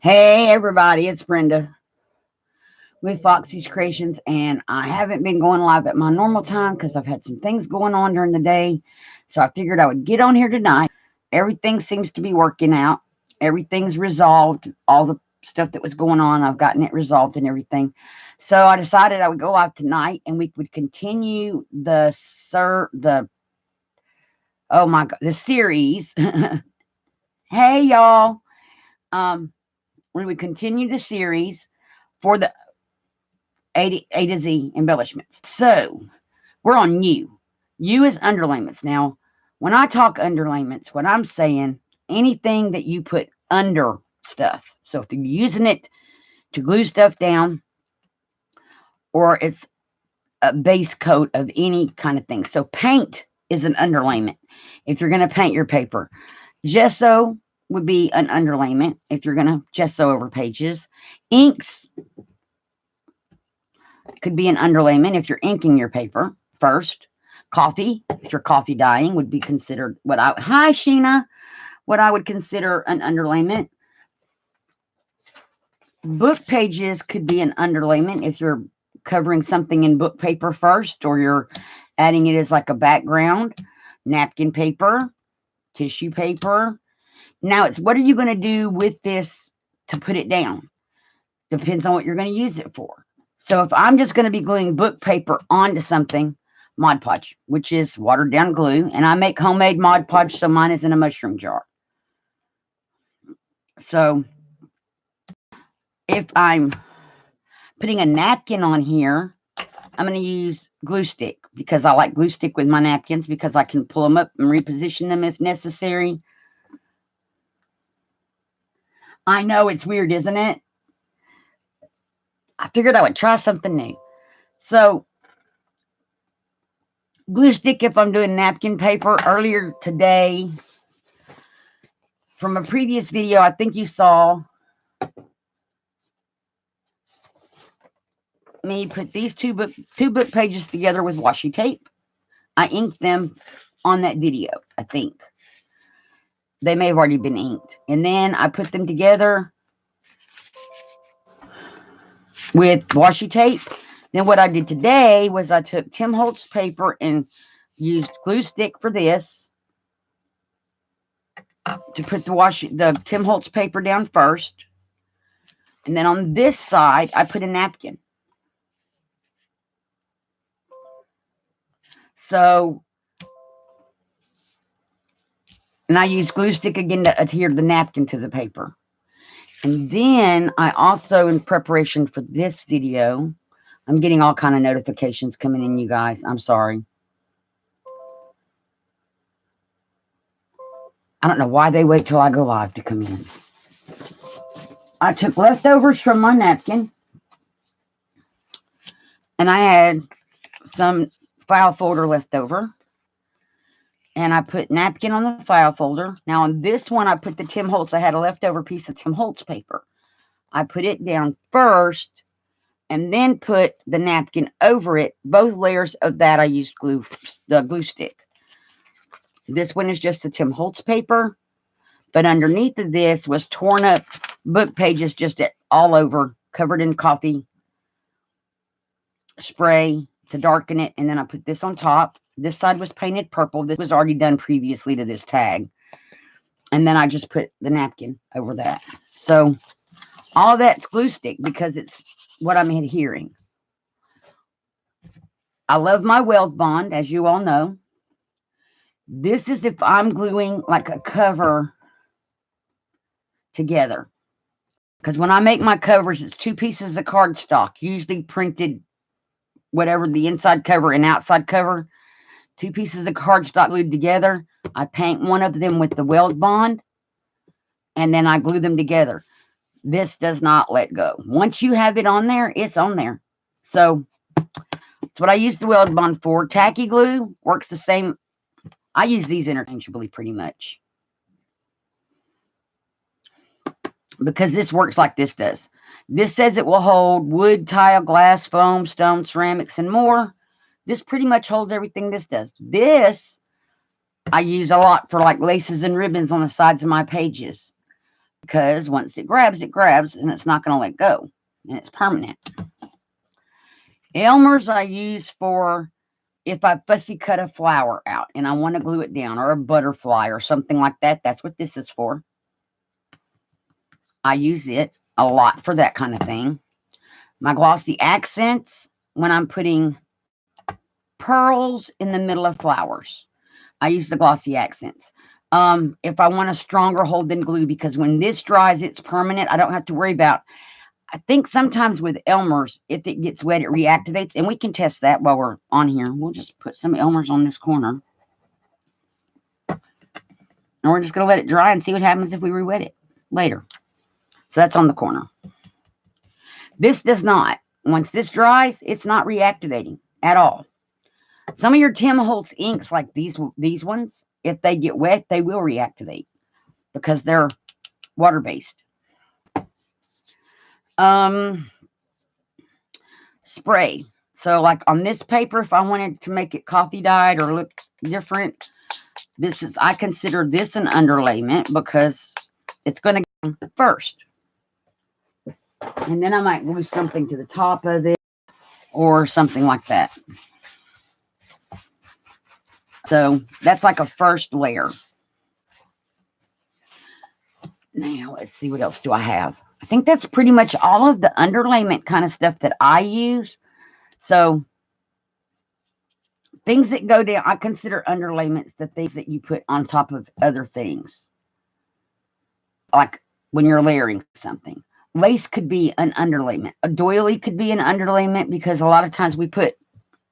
Hey everybody, it's Brenda with Foxy's Creations, and I haven't been going live at my normal time because I've had some things going on during the day. So I figured I would get on here tonight. Everything seems to be working out. Everything's resolved. All the stuff that was going on, I've gotten it resolved and everything. So I decided I would go live tonight and we would continue the series. Hey y'all. We would continue the series for the A to Z embellishments. So we're on U. U is underlayments. Now, when I talk underlayments, what I'm saying, anything that you put under stuff. So if you're using it to glue stuff down, or it's a base coat of any kind of thing. So paint is an underlayment if you're going to paint your paper. Gesso would be an underlayment if you're going to gesso over pages. Inks could be an underlayment if you're inking your paper first. Coffee, if you're coffee dyeing, would be considered hi Sheena, what I would consider an underlayment. Book pages could be an underlayment if you're covering something in book paper first, or you're adding it as like a background. Napkin paper, tissue paper. Now it's what are you going to do with this to put it down? Depends on what you're going to use it for. So if I'm just going to be gluing book paper onto something, Mod Podge, which is watered down glue, and I make homemade Mod Podge, so mine is in a mushroom jar. So if I'm putting a napkin on here, I'm going to use glue stick because I like glue stick with my napkins because I can pull them up and reposition them if necessary. I know it's weird, isn't it? I figured I would try something new. So glue stick if I'm doing napkin paper. Earlier today, from a previous video, I think you saw me put these two book pages together with washi tape. I inked them on that video, I think. They may have already been inked. And then I put them together with washi tape. Then what I did today was I took Tim Holtz paper and used glue stick for this to put the Tim Holtz paper down first. And then on this side, I put a napkin. So, and I use glue stick again to adhere the napkin to the paper. And then I also, in preparation for this video, I'm getting all kind of notifications coming in, you guys. I'm sorry. I don't know why they wait till I go live to come in. I took leftovers from my napkin, and I had some file folder left over, and I put napkin on the file folder. Now on this one, I put the Tim Holtz. I had a leftover piece of Tim Holtz paper. I put it down first, and then put the napkin over it. Both layers of that I used the glue stick. This one is just the Tim Holtz paper, but underneath of this was torn up book pages just all over, covered in coffee spray to darken it. And then I put this on top. This side was painted purple. This was already done previously to this tag. And then I just put the napkin over that. So all of that's glue stick because it's what I'm adhering. I love my weld bond, as you all know. This is if I'm gluing like a cover together. Because when I make my covers, it's 2 pieces of cardstock, usually printed, whatever the inside cover and outside cover. 2 pieces of cardstock glued together. I paint one of them with the weld bond, and then I glue them together. This does not let go. Once you have it on there, it's on there. So that's what I use the weld bond for. Tacky glue works the same. I use these interchangeably pretty much, because this works like this does. This says it will hold wood, tile, glass, foam, stone, ceramics, and more. This pretty much holds everything this does. This I use a lot for like laces and ribbons on the sides of my pages, because once it grabs, and it's not going to let go, and it's permanent. Elmer's I use for if I fussy cut a flower out and I want to glue it down, or a butterfly or something like that. That's what this is for. I use it a lot for that kind of thing. My glossy accents, when I'm putting pearls in the middle of flowers, I use the glossy accents. If I want a stronger hold than glue, because when this dries, it's permanent. I don't have to worry about. I think sometimes with Elmer's, if it gets wet, it reactivates, and we can test that while we're on here. We'll just put some Elmer's on this corner, and we're just going to let it dry and see what happens if we re-wet it later. So that's on the corner. This does not. Once this dries, it's not reactivating at all. Some of your Tim Holtz inks, like these ones, if they get wet, they will reactivate because they're water-based. Spray. So like on this paper, if I wanted to make it coffee dyed or look different, I consider this an underlayment because it's going to go first. And then I might glue something to the top of it or something like that. So that's like a first layer. Now, let's see, what else do I have? I think that's pretty much all of the underlayment kind of stuff that I use. So things that go down, I consider underlayments the things that you put on top of other things. Like when you're layering something. Lace could be an underlayment. A doily could be an underlayment because a lot of times we put,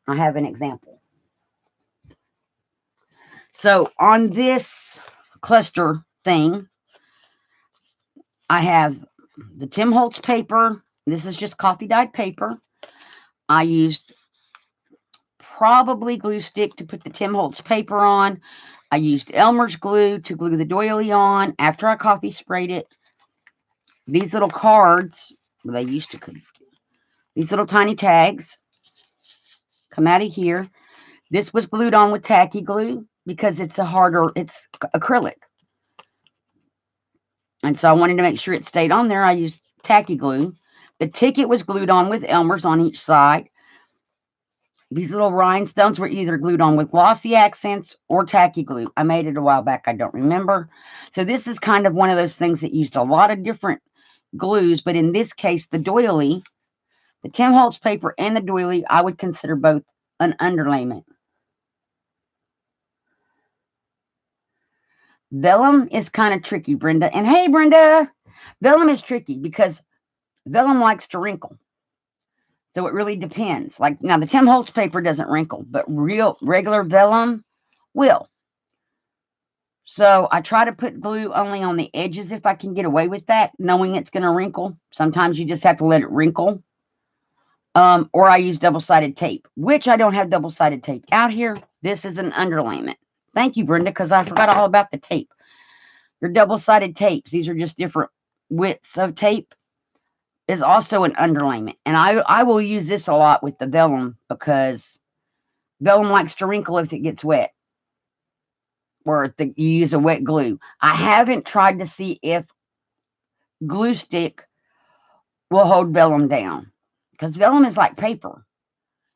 I have an example. So on this cluster thing, I have the Tim Holtz paper. This is just coffee dyed paper. I used probably glue stick to put the Tim Holtz paper on. I used Elmer's glue to glue the doily on after I coffee sprayed it. These little cards, they used to come, these little tiny tags come out of here. This was glued on with tacky glue because it's it's acrylic. And so I wanted to make sure it stayed on there. I used tacky glue. The ticket was glued on with Elmer's on each side. These little rhinestones were either glued on with glossy accents or tacky glue. I made it a while back. I don't remember. So this is kind of one of those things that used a lot of different glues. But in this case, the doily, the Tim Holtz paper and the doily, I would consider both an underlayment. Vellum is kind of tricky, Brenda. And hey, Brenda, vellum is tricky because vellum likes to wrinkle. So it really depends. Like now, the Tim Holtz paper doesn't wrinkle, but regular vellum will. So I try to put glue only on the edges if I can get away with that, knowing it's going to wrinkle. Sometimes you just have to let it wrinkle. Or I use double-sided tape, which I don't have double-sided tape out here. This is an underlayment. Thank you, Brenda, because I forgot all about the tape. Your double-sided tapes, these are just different widths of tape, is also an underlayment. And I will use this a lot with the vellum because vellum likes to wrinkle if it gets wet, or if you use a wet glue. I haven't tried to see if glue stick will hold vellum down because vellum is like paper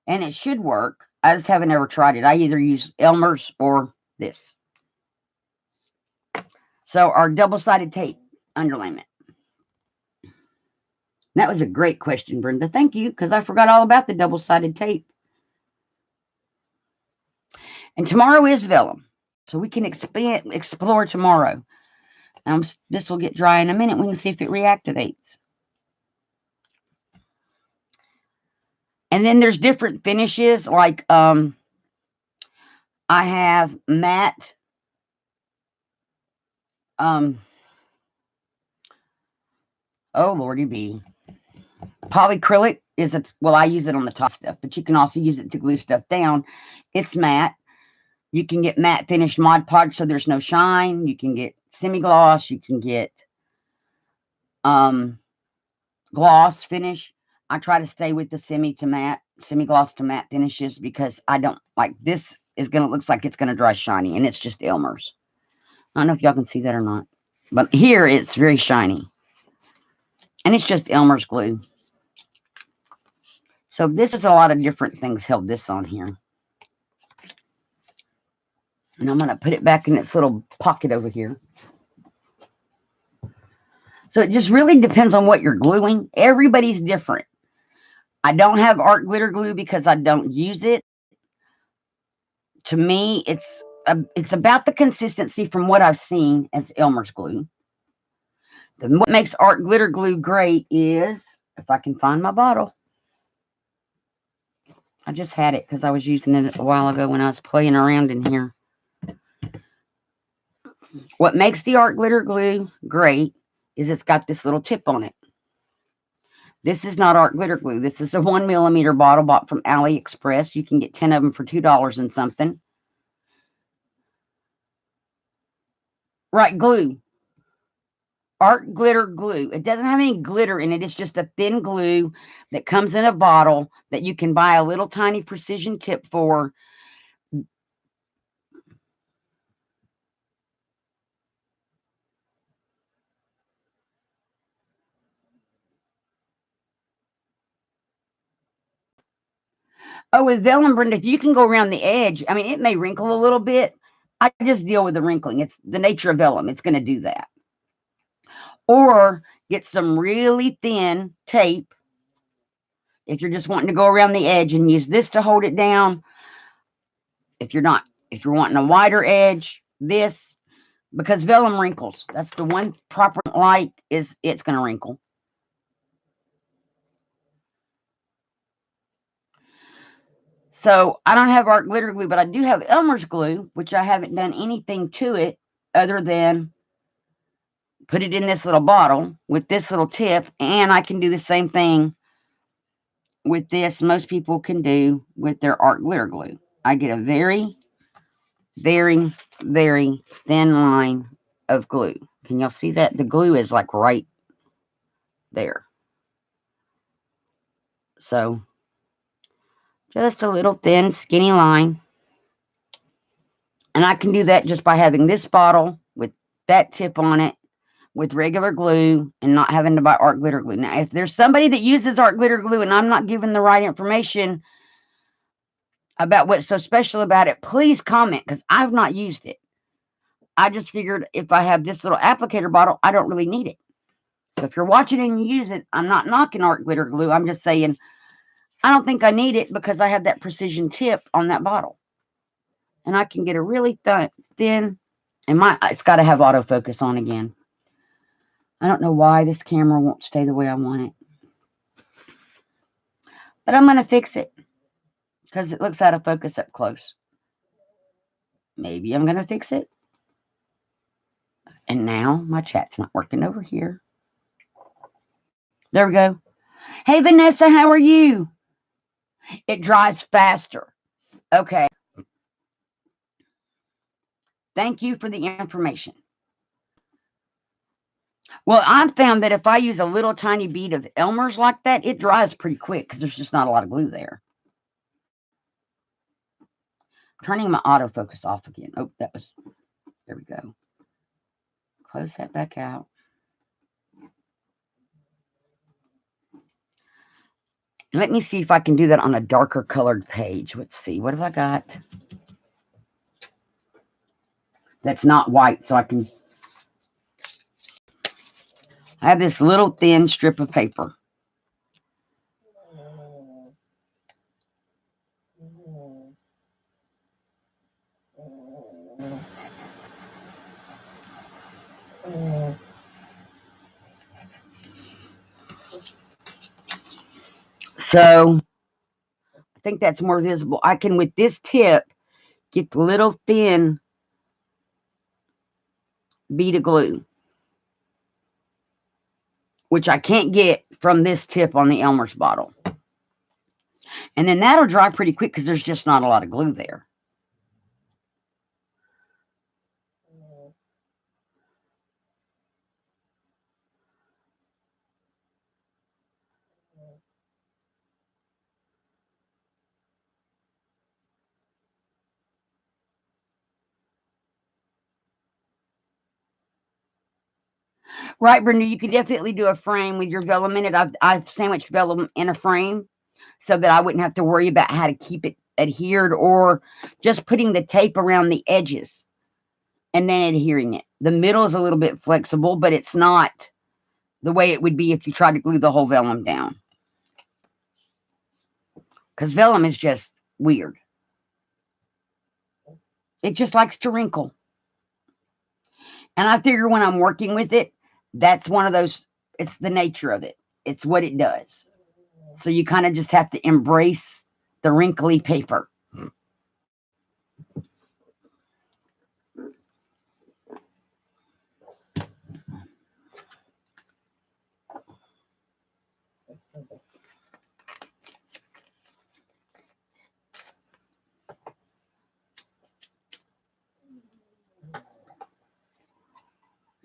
and it should work. I just haven't ever tried it. I either use Elmer's or this. So our double-sided tape underlayment. That was a great question, Brenda. Thank you, because I forgot all about the double-sided tape. And tomorrow is vellum, so we can explore tomorrow. This will get dry in a minute. We can see if it reactivates. And then there's different finishes, like I have matte. Oh, Lordy B. Polyacrylic is well, I use it on the top stuff, but you can also use it to glue stuff down. It's matte. You can get matte finished Mod Podge, so there's no shine. You can get semi-gloss. You can get gloss finish. I try to stay with the semi-gloss to matte finishes because I don't like this. is going to look like it's going to dry shiny, and it's just Elmer's. I don't know if y'all can see that or not, but here it's very shiny, and it's just Elmer's glue. So this is a lot of different things held this on here. And I'm going to put it back in its little pocket over here. So it just really depends on what you're gluing. Everybody's different. I don't have art glitter glue because I don't use it. To me, it's about the consistency from what I've seen as Elmer's glue. What makes art glitter glue great is, if I can find my bottle. I just had it because I was using it a while ago when I was playing around in here. What makes the art glitter glue great is it's got this little tip on it. This is not art glitter glue. This is a 1mm bottle bought from AliExpress. You can get 10 of them for $2 and something. Right, glue. Art glitter glue. It doesn't have any glitter in it. It's just a thin glue that comes in a bottle that you can buy a little tiny precision tip for. Oh, with vellum, Brenda, if you can go around the edge, I mean, it may wrinkle a little bit. I just deal with the wrinkling. It's the nature of vellum. It's going to do that. Or get some really thin tape if you're just wanting to go around the edge and use this to hold it down. If you're wanting a wider edge, this, because vellum wrinkles. That's the one proper light is it's going to wrinkle. So I don't have art glitter glue, but I do have Elmer's glue, which I haven't done anything to it other than put it in this little bottle with this little tip, and I can do the same thing with this. Most people can do with their art glitter glue. I get a very, very, very thin line of glue. Can y'all see that? The glue is like right there. So just a little thin, skinny line. And I can do that just by having this bottle with that tip on it with regular glue and not having to buy art glitter glue. Now, if there's somebody that uses art glitter glue and I'm not giving the right information about what's so special about it, please comment, because I've not used it. I just figured if I have this little applicator bottle, I don't really need it. So if you're watching and you use it, I'm not knocking art glitter glue. I'm just saying I don't think I need it because I have that precision tip on that bottle. And I can get a really thin, and it's got to have autofocus on again. I don't know why this camera won't stay the way I want it. But I'm going to fix it because it looks out of focus up close. Maybe I'm going to fix it. And now my chat's not working over here. There we go. Hey, Vanessa, how are you? It dries faster. Okay. Thank you for the information. Well, I've found that if I use a little tiny bead of Elmer's like that, it dries pretty quick because there's just not a lot of glue there. Turning my autofocus off again. Oh, there we go. Close that back out. Let me see if I can do that on a darker colored page. Let's see. What have I got? That's not white, so I have this little thin strip of paper. So I think that's more visible. I can, with this tip, get the little thin bead of glue, which I can't get from this tip on the Elmer's bottle. And then that'll dry pretty quick because there's just not a lot of glue there. Right, Brenda, you could definitely do a frame with your vellum in it. I've sandwiched vellum in a frame so that I wouldn't have to worry about how to keep it adhered, or just putting the tape around the edges and then adhering it. The middle is a little bit flexible, but it's not the way it would be if you tried to glue the whole vellum down. Because vellum is just weird. It just likes to wrinkle. And I figure when I'm working with it, that's one of those, it's the nature of it. It's what it does. So you kind of just have to embrace the wrinkly paper.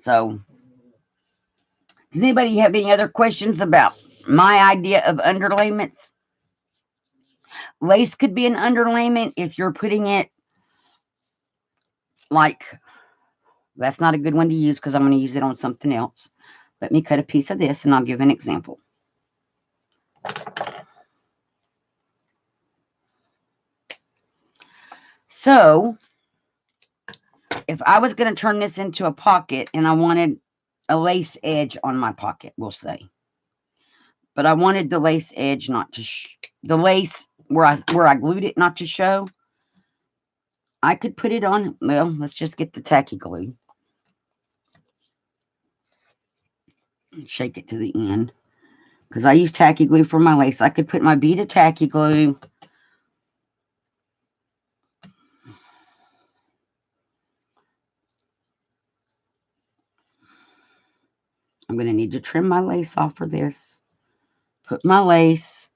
So, does anybody have any other questions about my idea of underlayments? Lace could be an underlayment if you're putting it like, that's not a good one to use because I'm going to use it on something else. Let me cut a piece of this and I'll give an example. So, if I was going to turn this into a pocket and I wanted a lace edge on my pocket, we'll say, but I wanted the lace edge not to, the lace where I glued it not to show, I could put it on, well, let's just get the tacky glue. Shake it to the end. Because I use tacky glue for my lace. I could put my bead of tacky glue. I'm going to need to trim my lace off for this. Put my lace.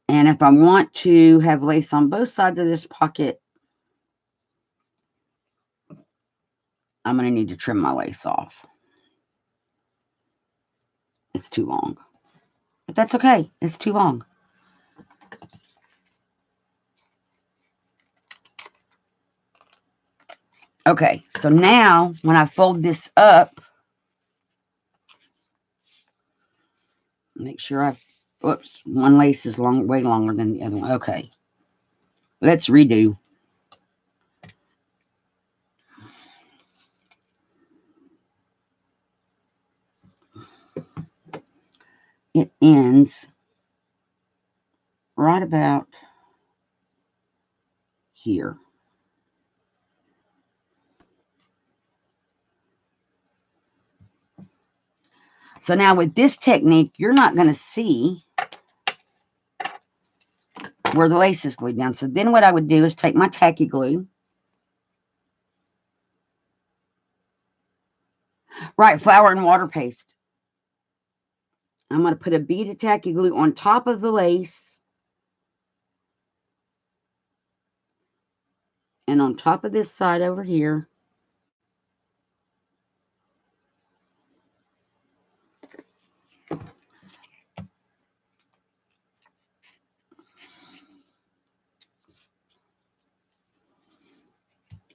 And if I want to have lace on both sides of this pocket, I'm going to need to trim my lace off. It's too long. But that's okay. It's too long. Okay, so now when I fold this up, make sure I, whoops, one lace is way longer than the other one. Okay, let's redo. It ends right about here. So now with this technique, you're not going to see where the lace is glued down. So then what I would do is take my tacky glue. Right, flour and water paste. I'm going to put a bead of tacky glue on top of the lace. And on top of this side over here.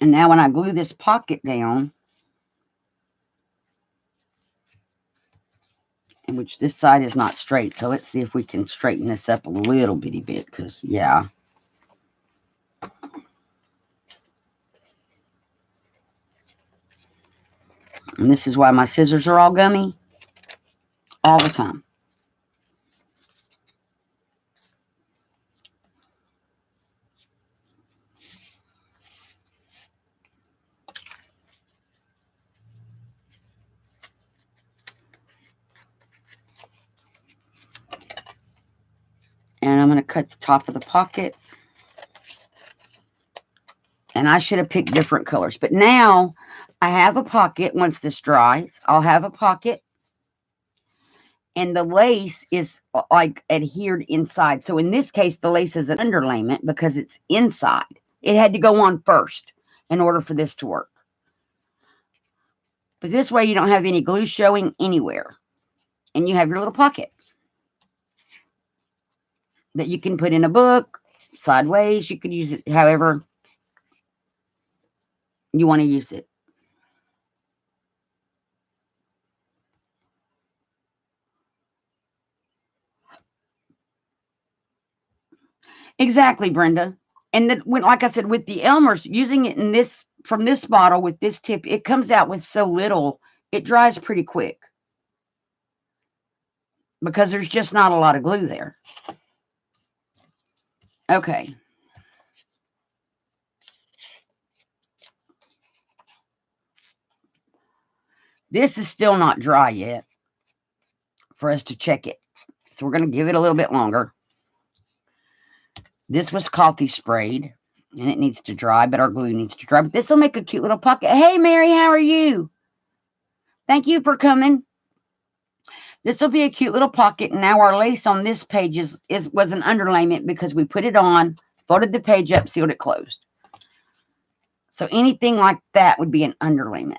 And now when I glue this pocket down, in which this side is not straight, so let's see if we can straighten this up a little bitty bit, because, yeah. And this is why my scissors are all gummy all the time. And I'm going to cut the top of the pocket. And I should have picked different colors. But now I have a pocket. Once this dries, I'll have a pocket. And the lace is like adhered inside. So in this case, the lace is an underlayment because it's inside. It had to go on first in order for this to work. But this way you don't have any glue showing anywhere. And you have your little pocket that you can put in a book, sideways. You could use it however you want to use it. Exactly, Brenda. And that when, like I said, with the Elmer's, using it in this from this bottle with this tip, it comes out with so little, it dries pretty quick because there's just not a lot of glue there. Okay. This is still not dry yet for us to check it. So we're going to give it a little bit longer. This was coffee sprayed, and it needs to dry, but our glue needs to dry. But this will make a cute little pocket. Hey, Mary, how are you? Thank you for coming. This will be a cute little pocket. And now our lace on this page was an underlayment because we put it on, folded the page up, sealed it closed. So anything like that would be an underlayment.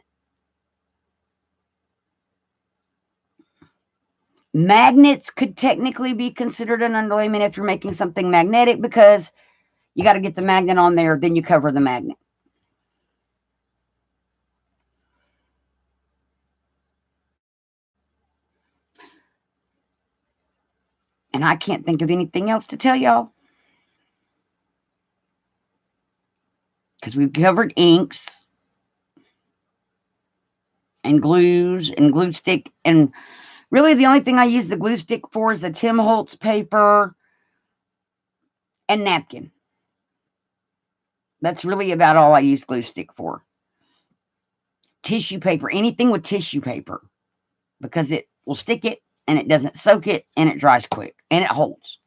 Magnets could technically be considered an underlayment if you're making something magnetic because you got to get the magnet on there, then you cover the magnet. And I can't think of anything else to tell y'all. Because we've covered inks and glues and glue stick. And really the only thing I use the glue stick for is the Tim Holtz paper and napkin. That's really about all I use glue stick for. Tissue paper, anything with tissue paper, because it will stick it and it doesn't soak it and it dries quick and it holds.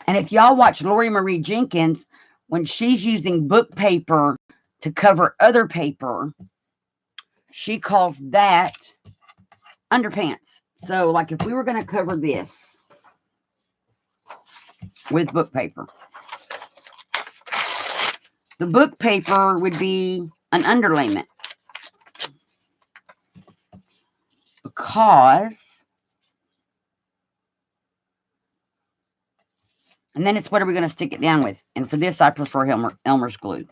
And if y'all watch Lori Marie Jenkins, when she's using book paper to cover other paper, she calls that underpants. So like if we were going to cover this with book paper, the book paper would be an underlayment because, and then it's what are we going to stick it down with? And for this, I prefer Elmer's glue.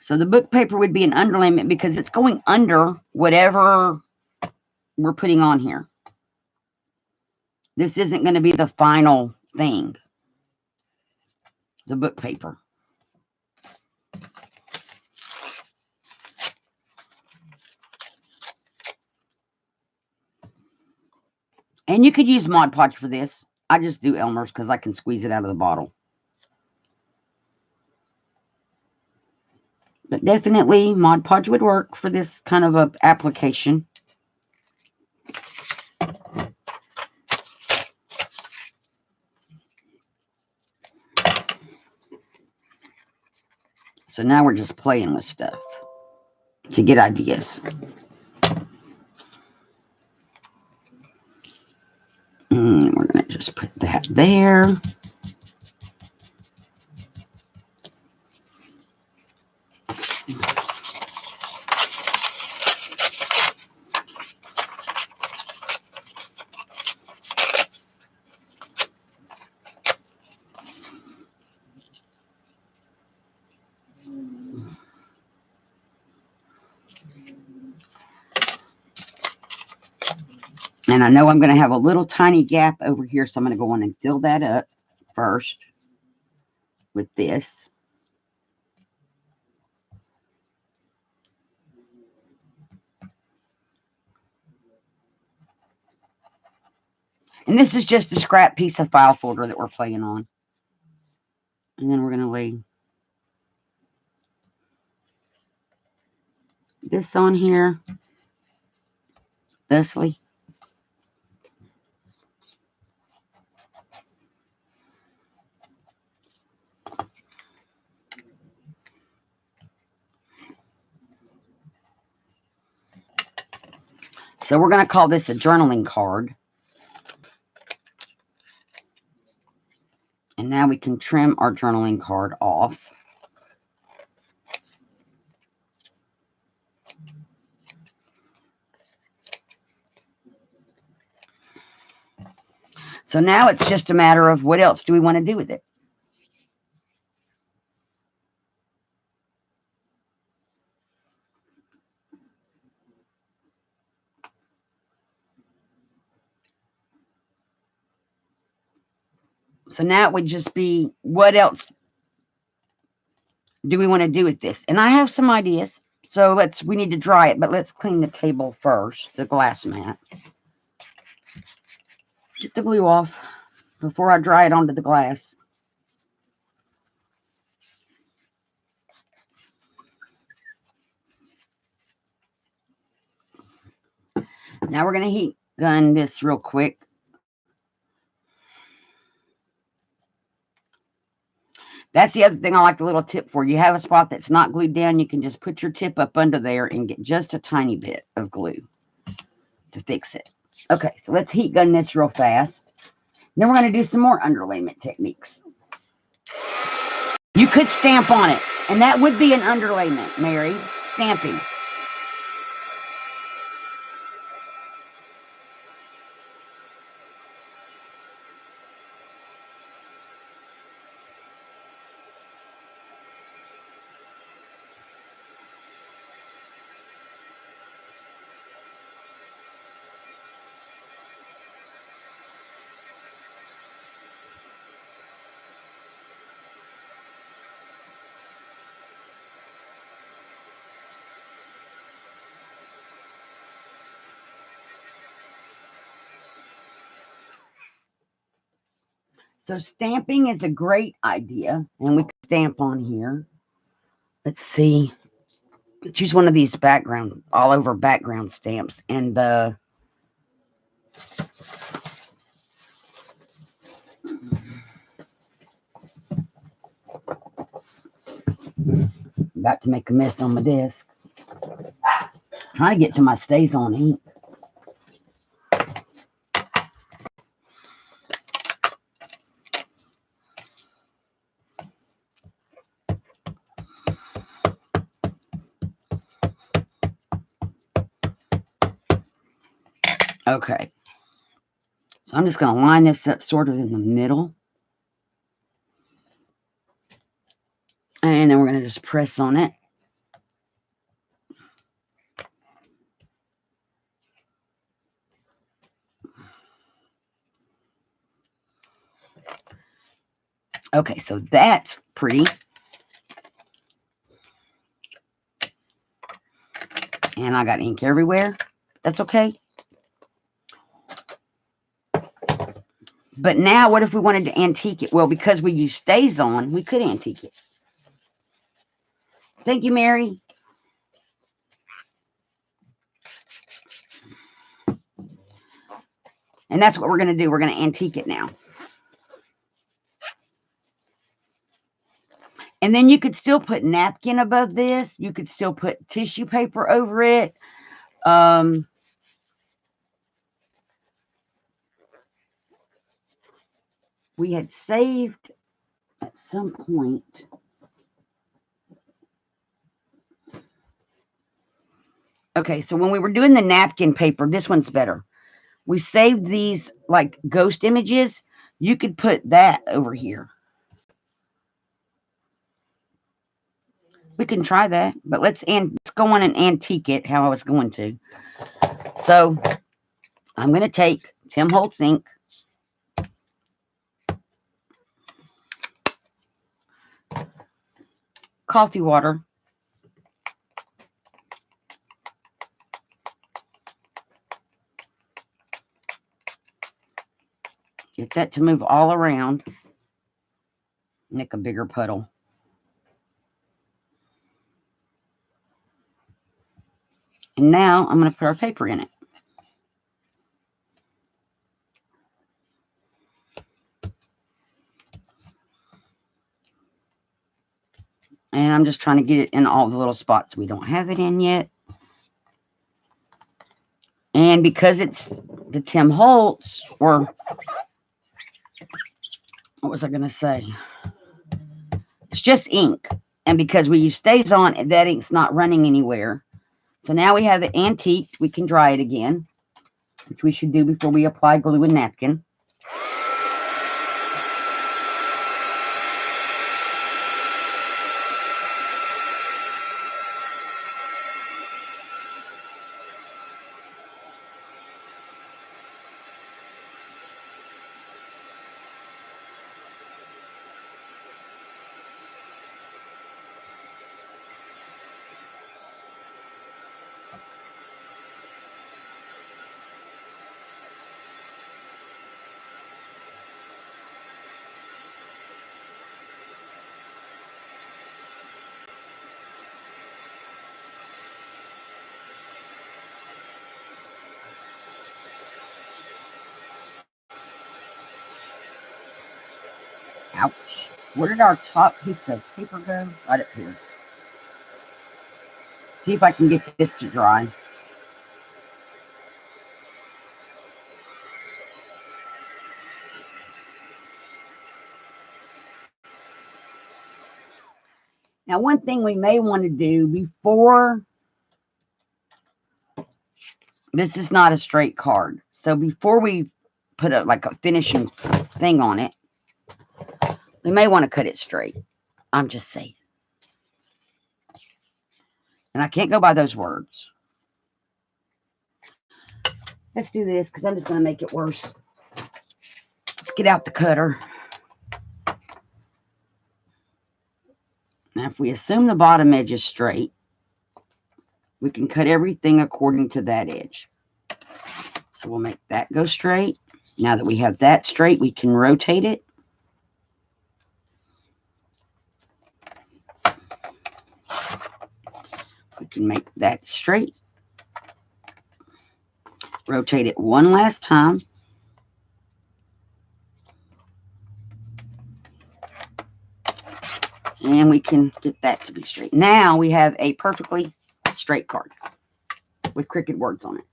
So the book paper would be an underlayment because it's going under whatever we're putting on here. This isn't going to be the final thing. The book paper. And you could use Mod Podge for this. I just do Elmer's because I can squeeze it out of the bottle. But definitely Mod Podge would work for this kind of a application. So now we're just playing with stuff to get ideas. And we're going to just put that there. And I know I'm going to have a little tiny gap over here, so I'm going to go on and fill that up first with this. And this is just a scrap piece of file folder that we're playing on. And then we're going to lay this on here, thusly. So we're going to call this a journaling card. And now we can trim our journaling card off. So now it's just a matter of what else do we want to do with it. So now it would just be, what else do we want to do with this? And I have some ideas. So we need to dry it, but let's clean the table first, the glass mat. Get the glue off before I dry it onto the glass. Now we're going to heat gun this real quick. That's the other thing I like the little tip for. You have a spot that's not glued down, you can just put your tip up under there and get just a tiny bit of glue to fix it. Okay, so let's heat gun this real fast. Then we're going to do some more underlayment techniques. You could stamp on it, and that would be an underlayment, Mary, stamping. So stamping is a great idea, and we can stamp on here. Let's see. Let's use one of these background, all over background stamps, and the about to make a mess on my desk. Trying to get to my stays on ink. Okay, so I'm just going to line this up sort of in the middle. And then we're going to just press on it. Okay, so that's pretty. And I got ink everywhere. That's okay. But now what if we wanted to antique it? Well, because we use stays on, we could antique it. Thank you, Mary. And that's what we're going to do. We're going to antique it now. And then you could still put napkin above this. You could still put tissue paper over it. We had saved at some point. Okay, so when we were doing the napkin paper, this one's better. We saved these like ghost images. You could put that over here. We can try that, but let's go on and antique it how I was going to. So I'm going to take Tim Holtz ink. Coffee water. Get that to move all around. Make a bigger puddle. And now I'm going to put our paper in it. And I'm just trying to get it in all the little spots we don't have it in yet. And because it's the Tim Holtz, or what was I going to say? It's just ink. And because we use stays on, that ink's not running anywhere. So now we have it antiqued. We can dry it again, which we should do before we apply glue and napkin. Ouch. Where did our top piece of paper go? Right up here. See if I can get this to dry. Now, one thing we may want to do before, this is not a straight card. So before we put like a finishing thing on it, we may want to cut it straight. I'm just saying. And I can't go by those words. Let's do this because I'm just going to make it worse. Let's get out the cutter. Now, if we assume the bottom edge is straight, we can cut everything according to that edge. So we'll make that go straight. Now that we have that straight, we can rotate it. We can make that straight. Rotate it one last time. And we can get that to be straight. Now we have a perfectly straight card with crooked words on it.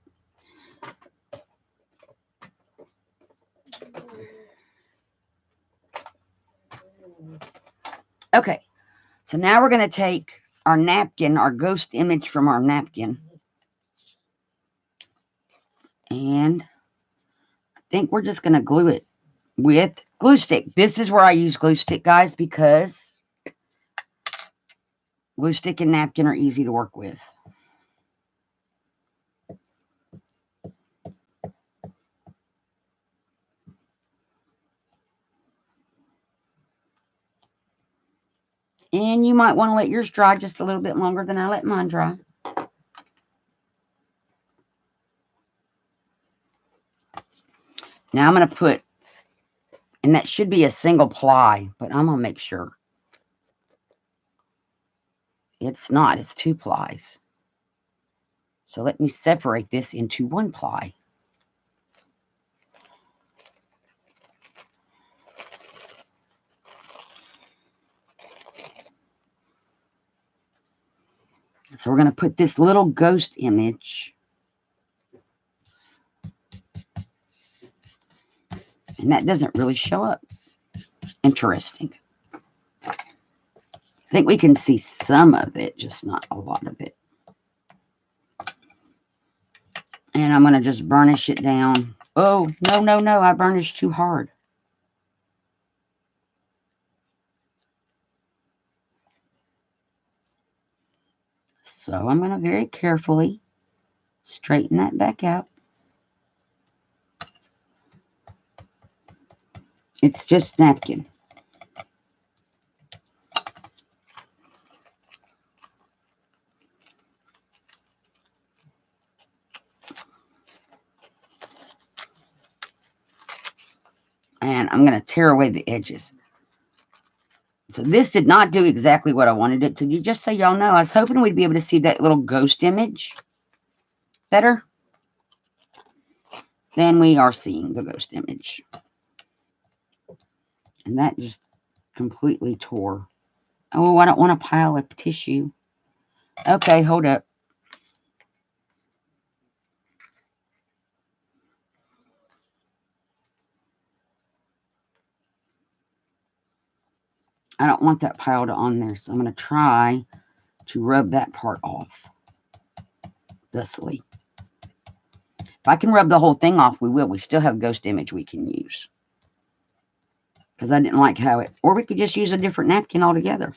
Okay, so now we're going to take our napkin, our ghost image from our napkin. And I think we're just going to glue it with glue stick. This is where I use glue stick, guys, because glue stick and napkin are easy to work with. And you might want to let yours dry just a little bit longer than I let mine dry. Now I'm going to put, and that should be a single ply, but I'm going to make sure. It's not, it's 2 plies. So let me separate this into 1 ply. So we're going to put this little ghost image. And that doesn't really show up. Interesting. I think we can see some of it, just not a lot of it. And I'm going to just burnish it down. Oh, no, no, no. I burnished too hard. So I'm going to very carefully straighten that back out. It's just napkin. And I'm going to tear away the edges. So this did not do exactly what I wanted it to do. Just so y'all know, I was hoping we'd be able to see that little ghost image better than we are seeing the ghost image. And that just completely tore. Oh, I don't want a pile of tissue. Okay, hold up. I don't want that piled on there, so I'm going to try to rub that part off thusly. If I can rub the whole thing off, we will. We still have a ghost image we can use. Because I didn't like how it... Or we could just use a different napkin altogether.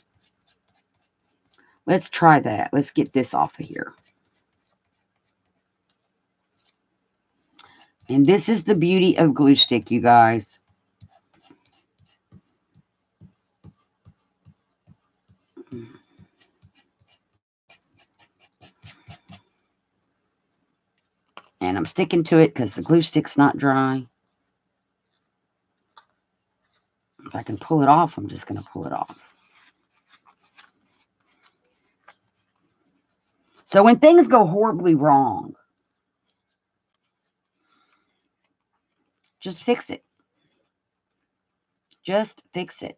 Let's try that. Let's get this off of here. And this is the beauty of glue stick, you guys. And I'm sticking to it because the glue stick's not dry. If I can pull it off, I'm just going to pull it off. So when things go horribly wrong, just fix it. Just fix it.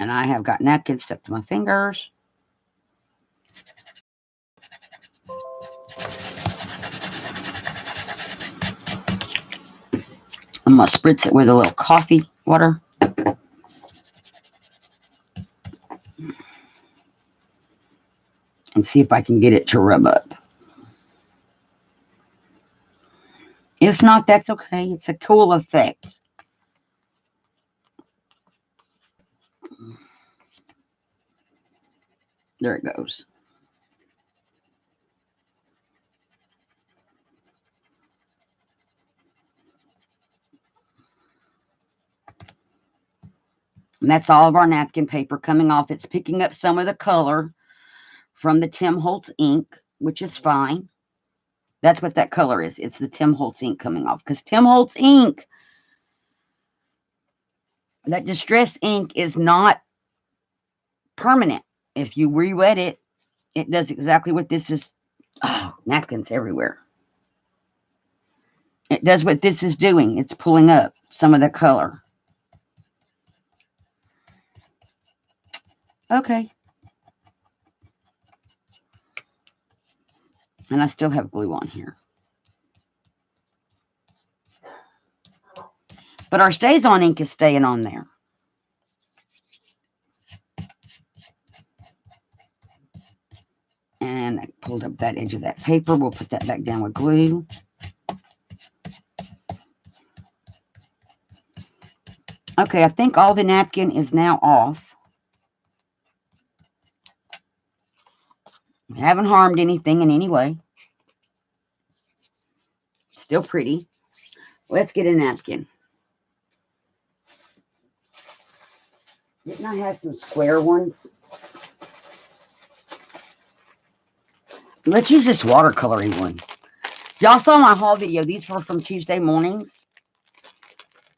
And I have got napkins stuck to my fingers. I'm going to spritz it with a little coffee water. And see if I can get it to rub up. If not, that's okay. It's a cool effect. There it goes. And that's all of our napkin paper coming off. It's picking up some of the color from the Tim Holtz ink, which is fine. That's what that color is. It's the Tim Holtz ink coming off. Because Tim Holtz ink, that distress ink is not permanent. If you re-wet it, it does exactly what this is. Oh, napkins everywhere. It does what this is doing. It's pulling up some of the color. Okay. And I still have glue on here. But our Stays On ink is staying on there. And I pulled up that edge of that paper. We'll put that back down with glue. Okay, I think all the napkin is now off. I haven't harmed anything in any way. Still pretty. Let's get a napkin. Didn't I have some square ones? Let's use this watercoloring one. Y'all saw my haul video. These were from Tuesday mornings.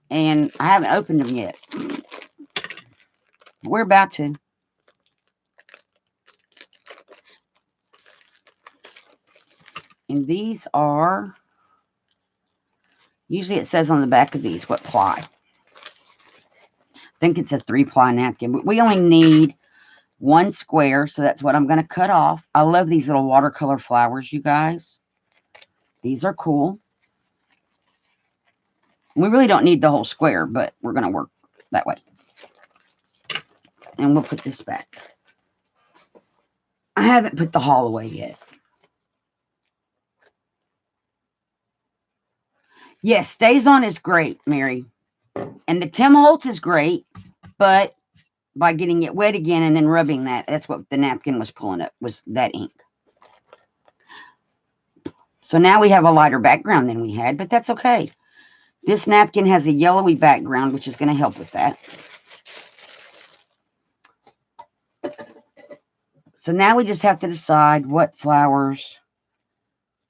And I haven't opened them yet. We're about to. And these are, usually it says on the back of these what ply. I think it's a 3-ply napkin. But we only need 1 square, so that's what I'm going to cut off. I love these little watercolor flowers, you guys. These are cool. We really don't need the whole square, but we're going to work that way. And we'll put this back. I haven't put the haul away yet. Yes, Stays On is great, Mary. And the Tim Holtz is great, but by getting it wet again and then rubbing that, that's what the napkin was pulling up, was that ink. So now we have a lighter background than we had, but that's okay. This napkin has a yellowy background, which is going to help with that. So now we just have to decide what flowers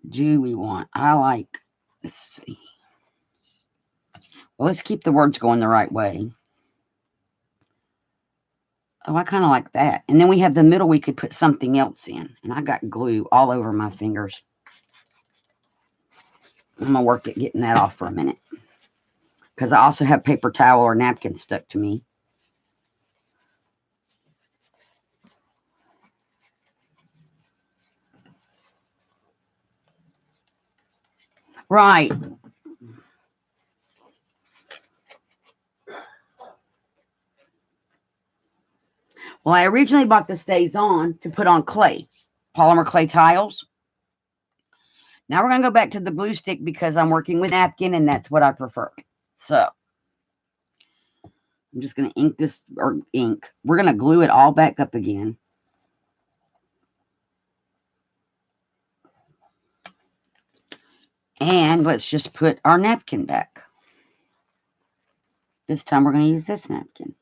do we want. I like, let's see. Well, let's keep the words going the right way. Oh, I kind of like that. And then we have the middle we could put something else in. And I got glue all over my fingers. I'm going to work at getting that off for a minute. Because I also have paper towel or napkin stuck to me. Right. Well, I originally bought the Stays On to put on clay, polymer clay tiles. Now we're going to go back to the glue stick because I'm working with napkin and that's what I prefer. So I'm just going to ink this, or ink. We're going to glue it all back up again. And let's just put our napkin back. This time we're going to use this napkin.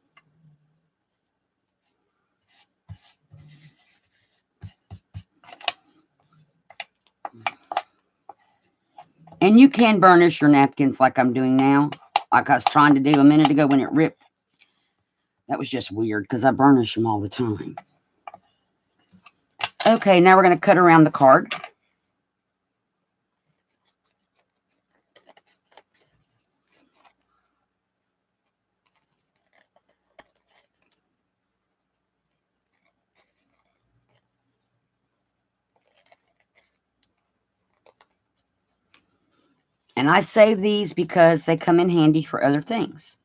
And you can burnish your napkins like I'm doing now. like I was trying to do a minute ago when it ripped. That was just weird because I burnish them all the time. Okay, now we're going to cut around the card. And I save these because they come in handy for other things.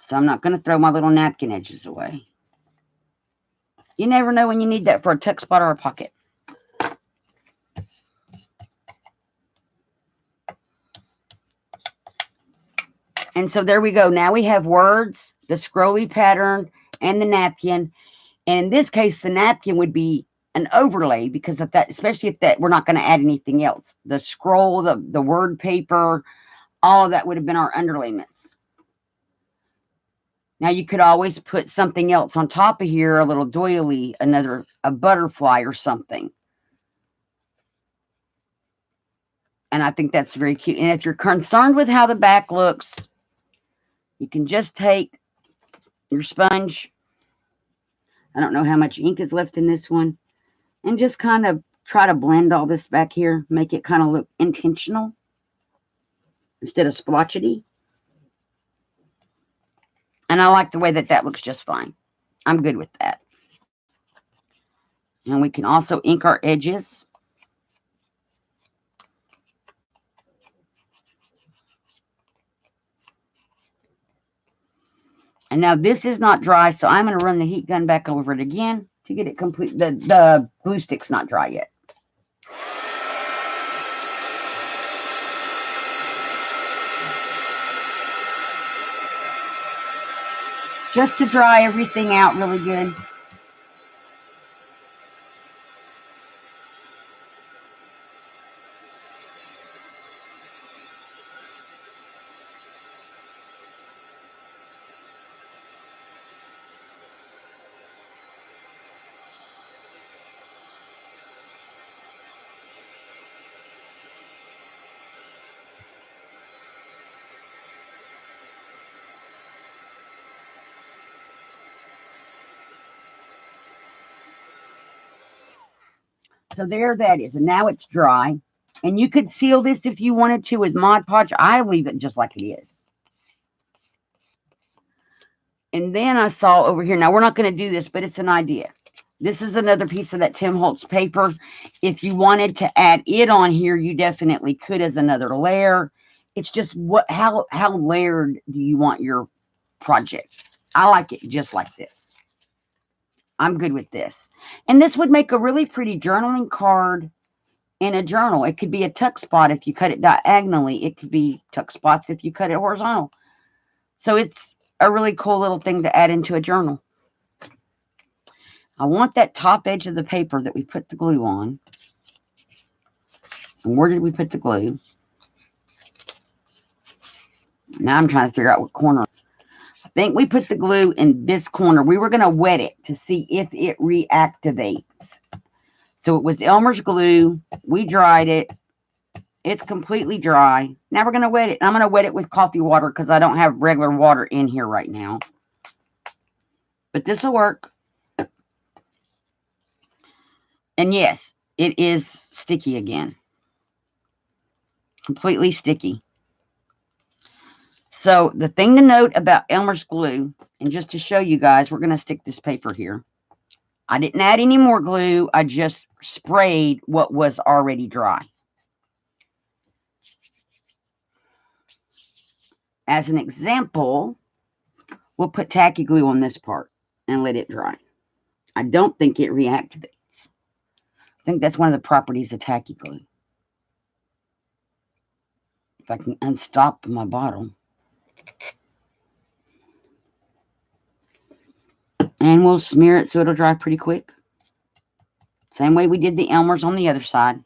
So I'm not going to throw my little napkin edges away. You never know when you need that for a tuck spot or a pocket. And so there we go. Now we have words, the scrolly pattern, and the napkin. And in this case, the napkin would be an overlay because of that, especially if that we're not going to add anything else. The scroll, the word paper, all of that would have been our underlayments. Now you could always put something else on top of here, a little doily, a butterfly or something. And I think that's very cute. And if you're concerned with how the back looks, you can just take your sponge. I don't know how much ink is left in this one. And just kind of try to blend all this back here. Make it kind of look intentional instead of splotchety. And I like the way that looks just fine. I'm good with that. And we can also ink our edges. And now this is not dry, so I'm going to run the heat gun back over it again to get it complete. The glue stick's not dry yet. Just to dry everything out really good. So there that is. And now it's dry. And you could seal this if you wanted to with Mod Podge. I leave it just like it is. And then I saw over here. Now, we're not going to do this, but it's an idea. This is another piece of that Tim Holtz paper. If you wanted to add it on here, you definitely could as another layer. It's just how layered do you want your project? I like it just like this. I'm good with this. And this would make a really pretty journaling card in a journal. It could be a tuck spot if you cut it diagonally. It could be tuck spots if you cut it horizontal. So it's a really cool little thing to add into a journal. I want that top edge of the paper that we put the glue on. And where did we put the glue? Now I'm trying to figure out what corner. I think we put the glue in this corner. We were going to wet it to see if it reactivates. So it was Elmer's glue. We dried it. It's completely dry. Now we're going to wet it. I'm going to wet it with coffee water because I don't have regular water in here right now. But this will work. And yes, it is sticky again. Completely sticky. So the thing to note about Elmer's glue, and just to show you guys, we're going to stick this paper here. I didn't add any more glue. I just sprayed what was already dry. As an example, we'll put tacky glue on this part and let it dry. I don't think it reactivates. I think that's one of the properties of tacky glue. If I can unstop my bottle. And we'll smear it so it'll dry pretty quick. Same way we did the Elmer's on the other side.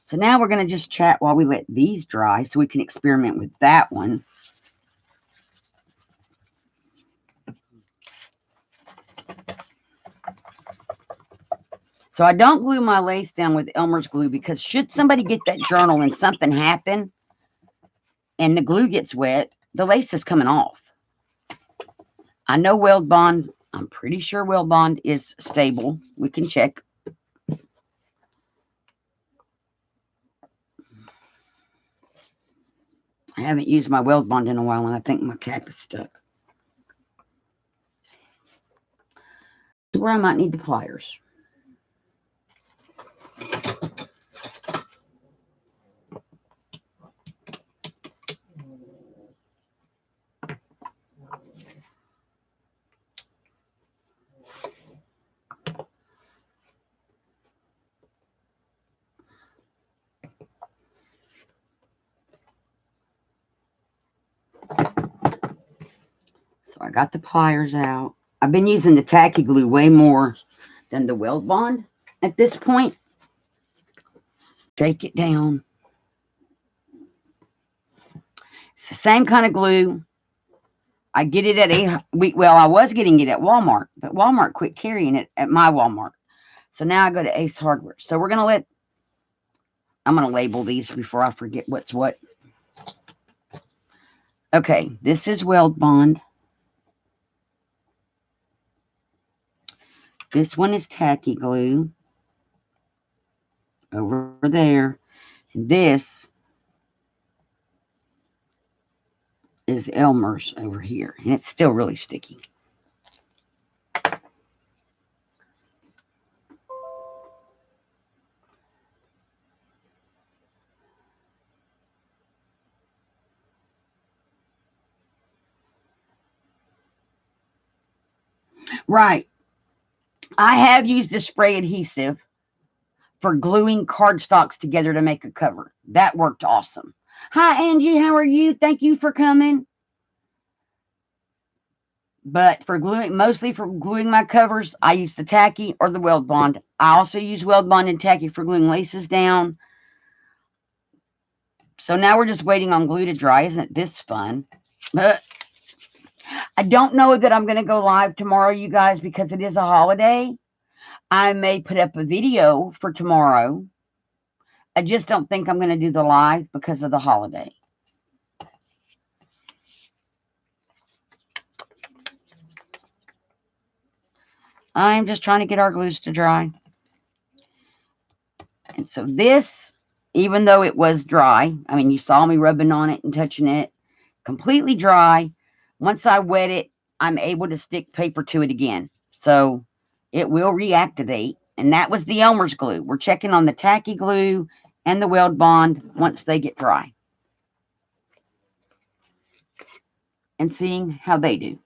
So now we're going to just chat while we let these dry so we can experiment with that one. So I don't glue my lace down with Elmer's glue because should somebody get that journal and something happen and the glue gets wet, the lace is coming off. I know Weld Bond, I'm pretty sure Weld Bond is stable. We can check. I haven't used my Weld Bond in a while and I think my cap is stuck. Where I might need the pliers. So I got the pliers out. I've been using the tacky glue way more than the Weld Bond at this point. Shake it down. It's the same kind of glue. I get it at well, I was getting it at Walmart, but Walmart quit carrying it at my Walmart. So now I go to Ace Hardware. So I'm going to label these before I forget what's what. Okay, this is Weld Bond. This one is tacky glue over there. And this is Elmer's over here. And it's still really sticky. Right. I have used a spray adhesive for gluing cardstocks together to make a cover. That worked awesome. Hi, Angie. How are you? Thank you for coming. But for gluing, mostly for gluing my covers, I use the tacky or the Weld Bond. I also use Weld Bond and tacky for gluing laces down. So now we're just waiting on glue to dry. Isn't this fun? But I don't know that I'm going to go live tomorrow, you guys, because it is a holiday. I may put up a video for tomorrow. I just don't think I'm going to do the live because of the holiday. I'm just trying to get our glues to dry. And so this, even though it was dry, I mean, you saw me rubbing on it and touching it, completely dry. Once I wet it, I'm able to stick paper to it again. So it will reactivate. And that was the Elmer's glue. We're checking on the tacky glue and the Weld Bond once they get dry. And seeing how they do.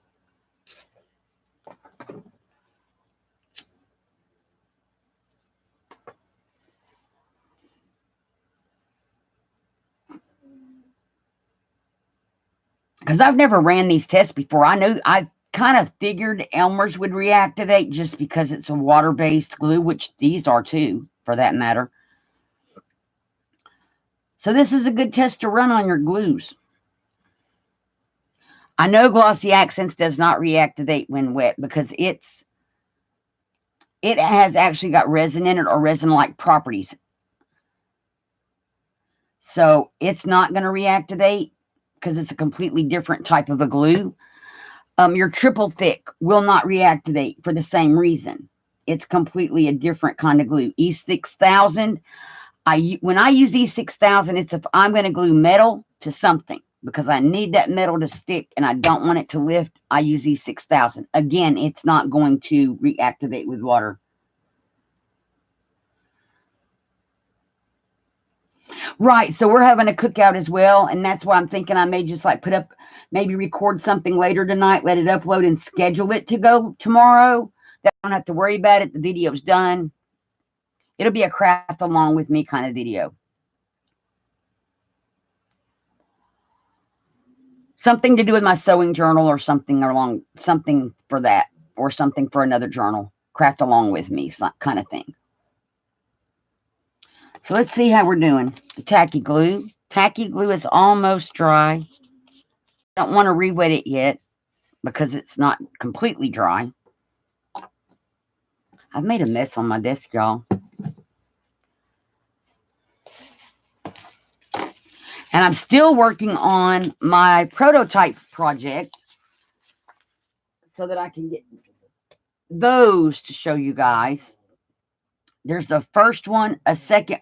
Because I've never ran these tests before. I kind of figured Elmer's would reactivate just because it's a water-based glue, which these are too, for that matter. So this is a good test to run on your glues. I know Glossy Accents does not reactivate when wet because it has actually got resin in it or resin-like properties. So it's not going to reactivate because it's a completely different type of a glue. Your triple thick will not reactivate for the same reason. It's completely a different kind of glue. E6000, when I use E6000, it's if I'm going to glue metal to something because I need that metal to stick and I don't want it to lift, I use E6000. Again, it's not going to reactivate with water. Right, so we're having a cookout as well, and that's why I'm thinking I may just like put up, maybe record something later tonight, let it upload and schedule it to go tomorrow. That I don't have to worry about it. The video's done. It'll be a craft along with me kind of video. Something to do with my sewing journal or something for that, or something for another journal. Craft along with me kind of thing. So let's see how we're doing. The tacky glue. Tacky glue is almost dry. I don't want to re-wet it yet because it's not completely dry. I've made a mess on my desk, y'all. And I'm still working on my prototype project so that I can get those to show you guys. There's the first one, a second.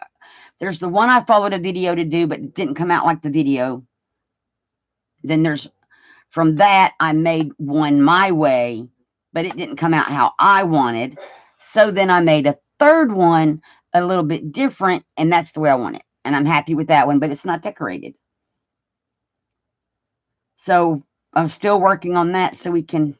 There's the one I followed a video to do, but it didn't come out like the video. Then there's, from that, I made one my way, but it didn't come out how I wanted. So then I made a third one a little bit different, and that's the way I want it. And I'm happy with that one, but it's not decorated. So I'm still working on that so we can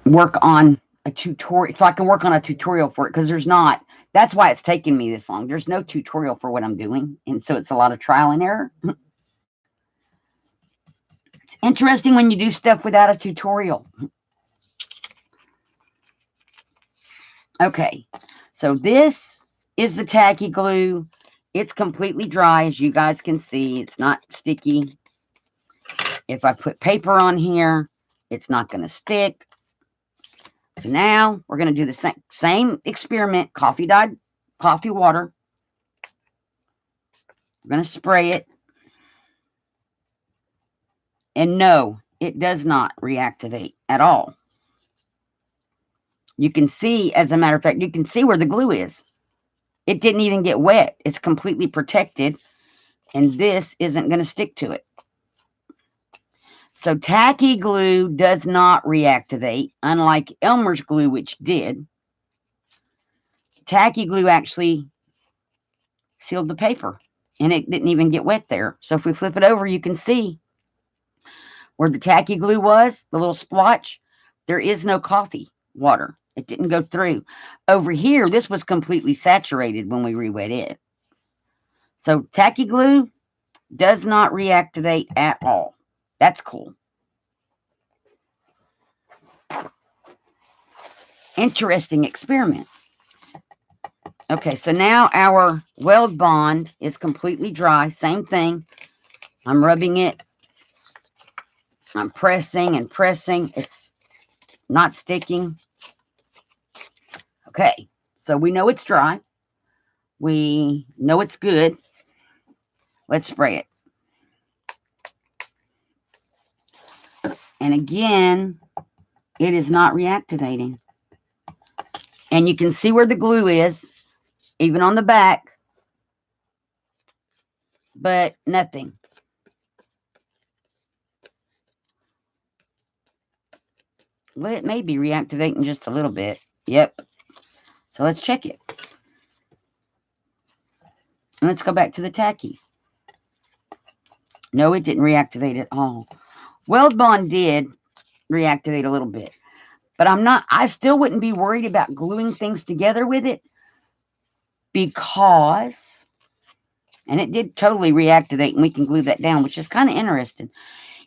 work on a tutorial. So I can work on a tutorial for it, because there's not. That's why it's taken me this long. There's no tutorial for what I'm doing. And so it's a lot of trial and error. It's interesting when you do stuff without a tutorial. Okay, so this is the tacky glue. It's completely dry, as you guys can see. It's not sticky. If I put paper on here, it's not going to stick. So now we're going to do the same experiment, coffee water. We're going to spray it. And no, it does not reactivate at all. You can see, as a matter of fact, you can see where the glue is. It didn't even get wet. It's completely protected. And this isn't going to stick to it. So tacky glue does not reactivate, unlike Elmer's glue, which did. Tacky glue actually sealed the paper, and it didn't even get wet there. So if we flip it over, you can see where the tacky glue was, the little splotch. There is no coffee water. It didn't go through. Over here, this was completely saturated when we re-wet it. So tacky glue does not reactivate at all. That's cool. Interesting experiment. Okay, so now our weld bond is completely dry. Same thing. I'm rubbing it. I'm pressing and pressing. It's not sticking. Okay, so we know it's dry. We know it's good. Let's spray it. And again, it is not reactivating. And you can see where the glue is, even on the back, but nothing. Well, it may be reactivating just a little bit. Yep. So let's check it. And let's go back to the tacky. No, it didn't reactivate at all. Weld bond did reactivate a little bit. But I still wouldn't be worried about gluing things together with it, because, and it did totally reactivate, and we can glue that down, which is kind of interesting.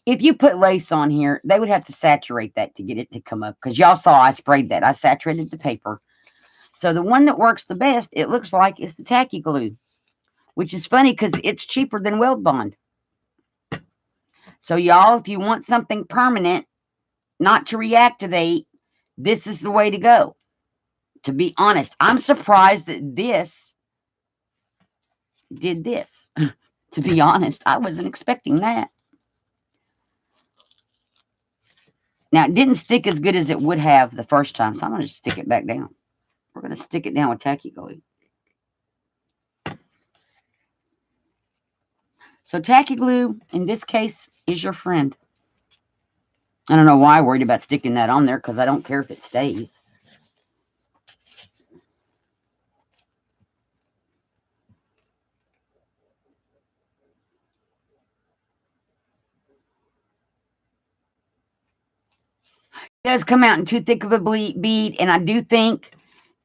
If you put lace on here, they would have to saturate that to get it to come up, because y'all saw I sprayed that. I saturated the paper. So the one that works the best, it looks like, is the tacky glue, which is funny because it's cheaper than weld bond. So y'all, if you want something permanent, not to reactivate, this is the way to go. To be honest, I'm surprised that this did this. To be honest, I wasn't expecting that. Now, it didn't stick as good as it would have the first time, so I'm going to just stick it back down. We're going to stick it down with tacky glue. So tacky glue, in this case, is your friend. I don't know why I worried about sticking that on there, because I don't care if it stays. It does come out in too thick of a bead, and I do think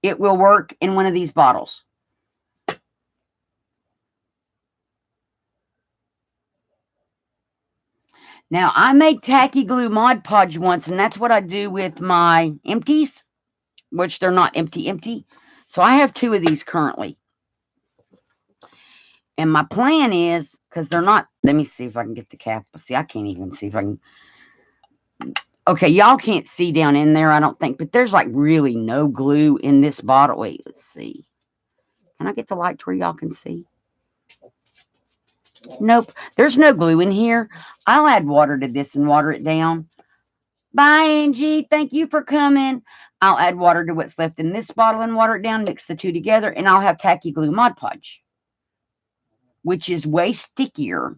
it will work in one of these bottles. Now, I made tacky glue Mod Podge once, and that's what I do with my empties, which they're not empty. So I have 2 of these currently. And my plan is, because they're not, let me see if I can get the cap. See, I can't even see if I can. Okay, y'all can't see down in there, I don't think, but there's like really no glue in this bottle. Wait, let's see. Can I get the light to where y'all can see? Nope, there's no glue in here. I'll add water to this and water it down. Bye, Angie. Thank you for coming. I'll add water to what's left in this bottle and water it down, mix the two together, and I'll have tacky glue Mod Podge, which is way stickier.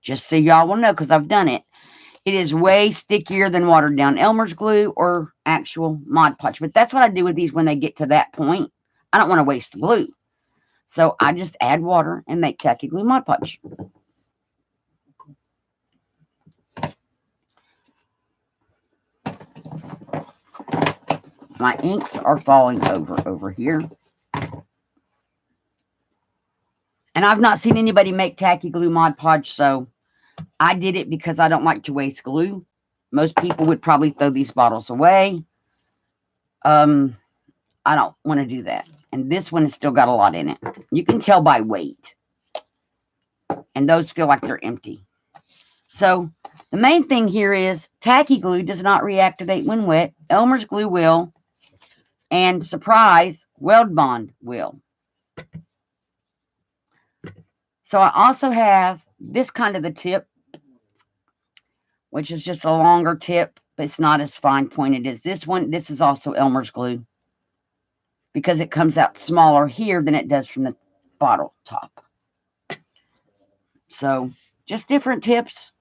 Just so y'all will know, because I've done it. It is way stickier than watered down Elmer's glue or actual Mod Podge. But that's what I do with these when they get to that point. I don't want to waste the glue. So I just add water and make tacky glue Mod Podge. My inks are falling over here. And I've not seen anybody make tacky glue Mod Podge, so I did it because I don't like to waste glue. Most people would probably throw these bottles away. I don't want to do that. And this one has still got a lot in it. You can tell by weight. And those feel like they're empty. So the main thing here is tacky glue does not reactivate when wet. Elmer's glue will. And surprise, Weld Bond will. So I also have this kind of the tip, which is just a longer tip, but it's not as fine pointed as this one. This is also Elmer's glue because it comes out smaller here than it does from the bottle top. So just different tips.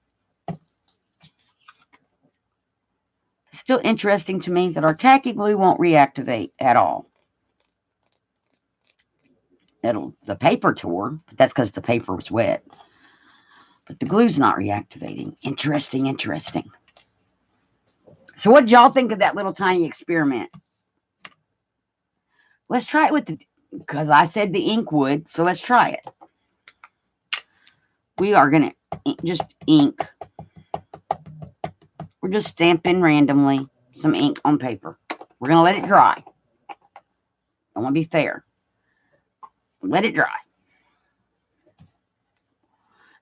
It's still interesting to me that our tacky glue won't reactivate at all. The paper tore, but that's because the paper was wet. But the glue's not reactivating. Interesting, interesting. So what did y'all think of that little tiny experiment? Let's try it with the, because I said the ink would, so let's try it. We are going to just ink. We're just stamping randomly some ink on paper. We're going to let it dry. I want to be fair. Let it dry.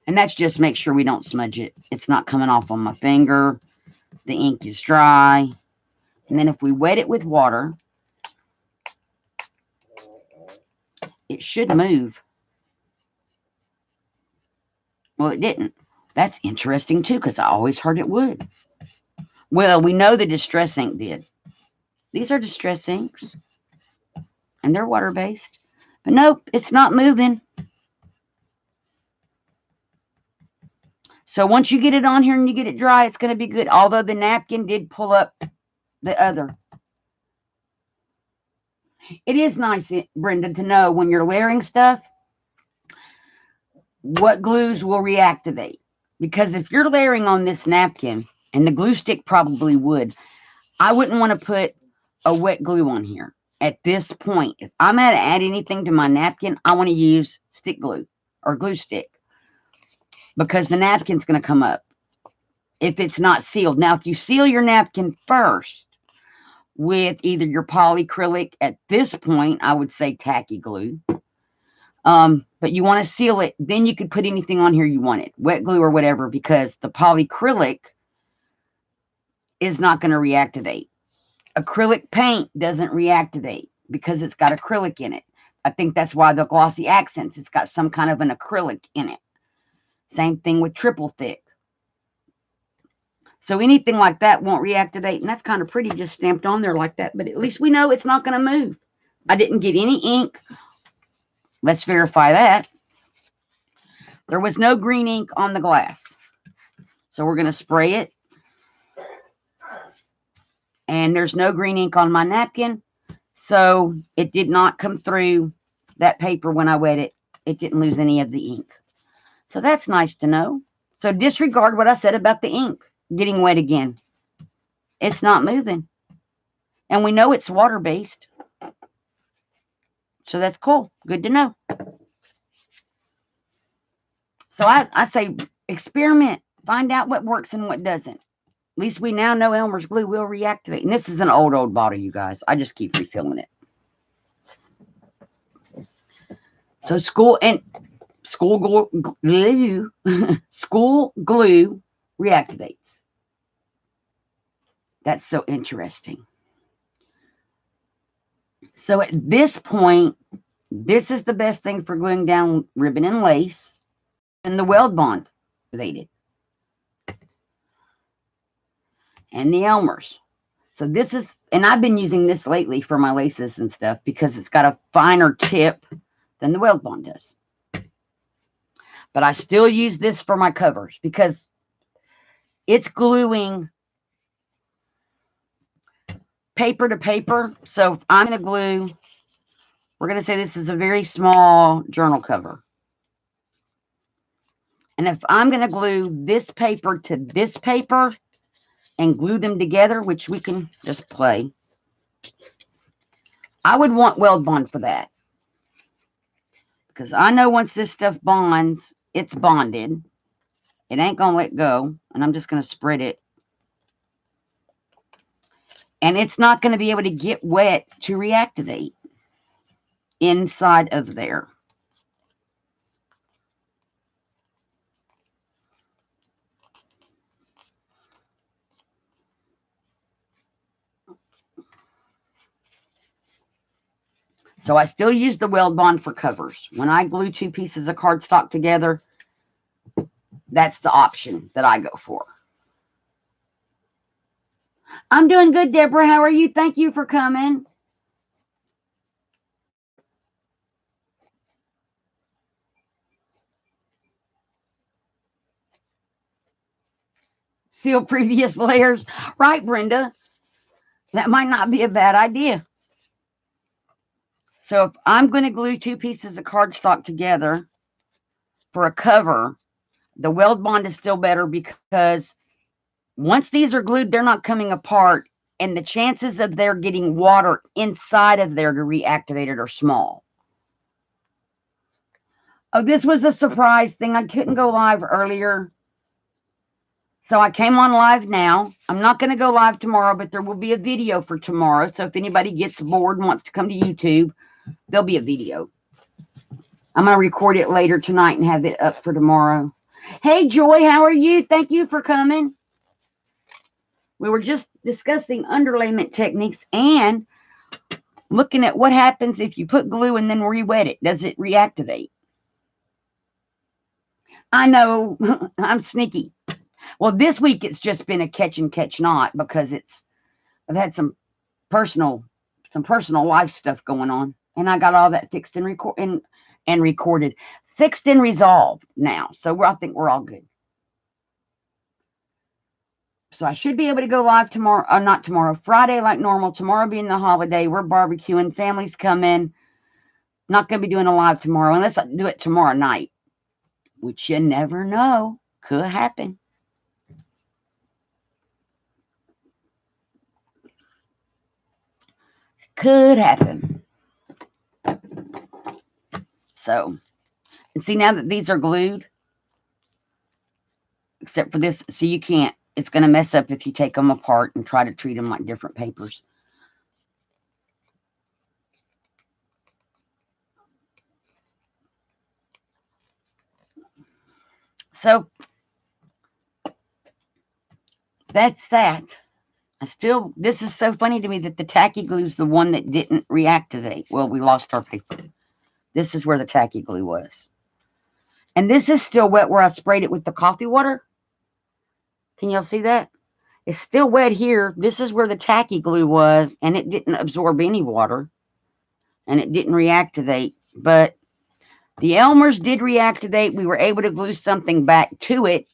And that's just make sure we don't smudge it. It's not coming off on my finger. The ink is dry. And then if we wet it with water, it should move. Well, it didn't. That's interesting too, because I always heard it would. Well, we know the Distress ink did. These are Distress inks. And they're water-based. But nope, it's not moving. So once you get it on here and you get it dry, it's going to be good. Although the napkin did pull up the other. It is nice, Brenda, to know when you're layering stuff, what glues will reactivate. Because if you're layering on this napkin, and the glue stick probably would, I wouldn't want to put a wet glue on here. At this point, if I'm going to add anything to my napkin, I want to use stick glue or glue stick because the napkin's going to come up if it's not sealed. Now, if you seal your napkin first with either your polyacrylic, at this point, I would say tacky glue. But you want to seal it, then you could put anything on here you wanted, wet glue or whatever, because the polyacrylic is not going to reactivate. Acrylic paint doesn't reactivate because it's got acrylic in it. I think that's why the glossy accents, it's got some kind of an acrylic in it. Same thing with triple thick. So anything like that won't reactivate, and that's kind of pretty just stamped on there like that, but at least we know it's not going to move. I didn't get any ink. Let's verify that. There was no green ink on the glass. So we're going to spray it. And there's no green ink on my napkin. So it did not come through that paper when I wet it. It didn't lose any of the ink. So that's nice to know. So disregard what I said about the ink getting wet again. It's not moving. And we know it's water-based. So that's cool. Good to know. So I say experiment. Find out what works and what doesn't. At least we now know Elmer's glue will reactivate. And this is an old bottle, you guys. I just keep refilling it. So school glue reactivates. That's so interesting. So at this point, this is the best thing for gluing down ribbon and lace, and the weld bond activated, and the Elmer's. So this is, and I've been using this lately for my laces and stuff because it's got a finer tip than the weld bond does. But I still use this for my covers because it's gluing paper to paper. So if I'm going to glue, we're going to say this is a very small journal cover. And if I'm going to glue this paper to this paper and glue them together, which we can just play, I would want weld bond for that. Because I know once this stuff bonds, it's bonded. It ain't going to let go. And I'm just going to spread it. And it's not going to be able to get wet to reactivate inside of there. So I still use the weld bond for covers. When I glue two pieces of cardstock together, that's the option that I go for. I'm doing good, Deborah. How are you? Thank you for coming. Seal previous layers. Right, Brenda. That might not be a bad idea. So if I'm going to glue two pieces of cardstock together for a cover, the weld bond is still better because once these are glued, they're not coming apart, and the chances of there getting water inside of there to reactivate it are small. Oh, this was a surprise thing. I couldn't go live earlier, so I came on live now. I'm not going to go live tomorrow, but there will be a video for tomorrow. So if anybody gets bored and wants to come to YouTube, there'll be a video. I'm going to record it later tonight and have it up for tomorrow. Hey, Joy, how are you? Thank you for coming. We were just discussing underlayment techniques and looking at what happens if you put glue and then re-wet it. Does it reactivate? I know, I'm sneaky. Well, this week it's just been a catch and catch not because I've had some personal life stuff going on, and I got all that fixed and recorded, fixed and resolved now. So I think we're all good. So I should be able to go live tomorrow, or not tomorrow, Friday like normal. Tomorrow being the holiday, we're barbecuing, families come in. Not going to be doing a live tomorrow unless I do it tomorrow night, which you never know. Could happen. Could happen. So, and see now that these are glued, except for this, see you can't, it's going to mess up if you take them apart and try to treat them like different papers. So, that's that. This is so funny to me that the tacky glue is the one that didn't reactivate. Well, we lost our paper. This is where the tacky glue was. And this is still wet where I sprayed it with the coffee water. Can y'all see that? It's still wet here. This is where the tacky glue was, and it didn't absorb any water, and it didn't reactivate. But the Elmer's did reactivate. We were able to glue something back to it.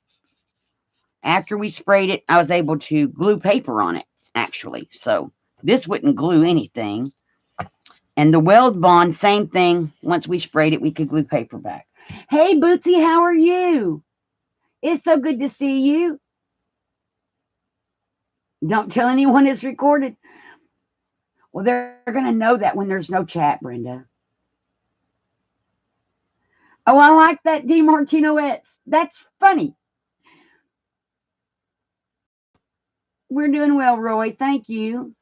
After we sprayed it, I was able to glue paper on it, actually. So this wouldn't glue anything. And the weld bond, same thing. Once we sprayed it, we could glue paper back. Hey, Bootsy, how are you? It's so good to see you. Don't tell anyone it's recorded. Well, they're going to know that when there's no chat, Brenda. Oh, I like that, DiMartinoettes. That's funny. We're doing well, Roy. Thank you.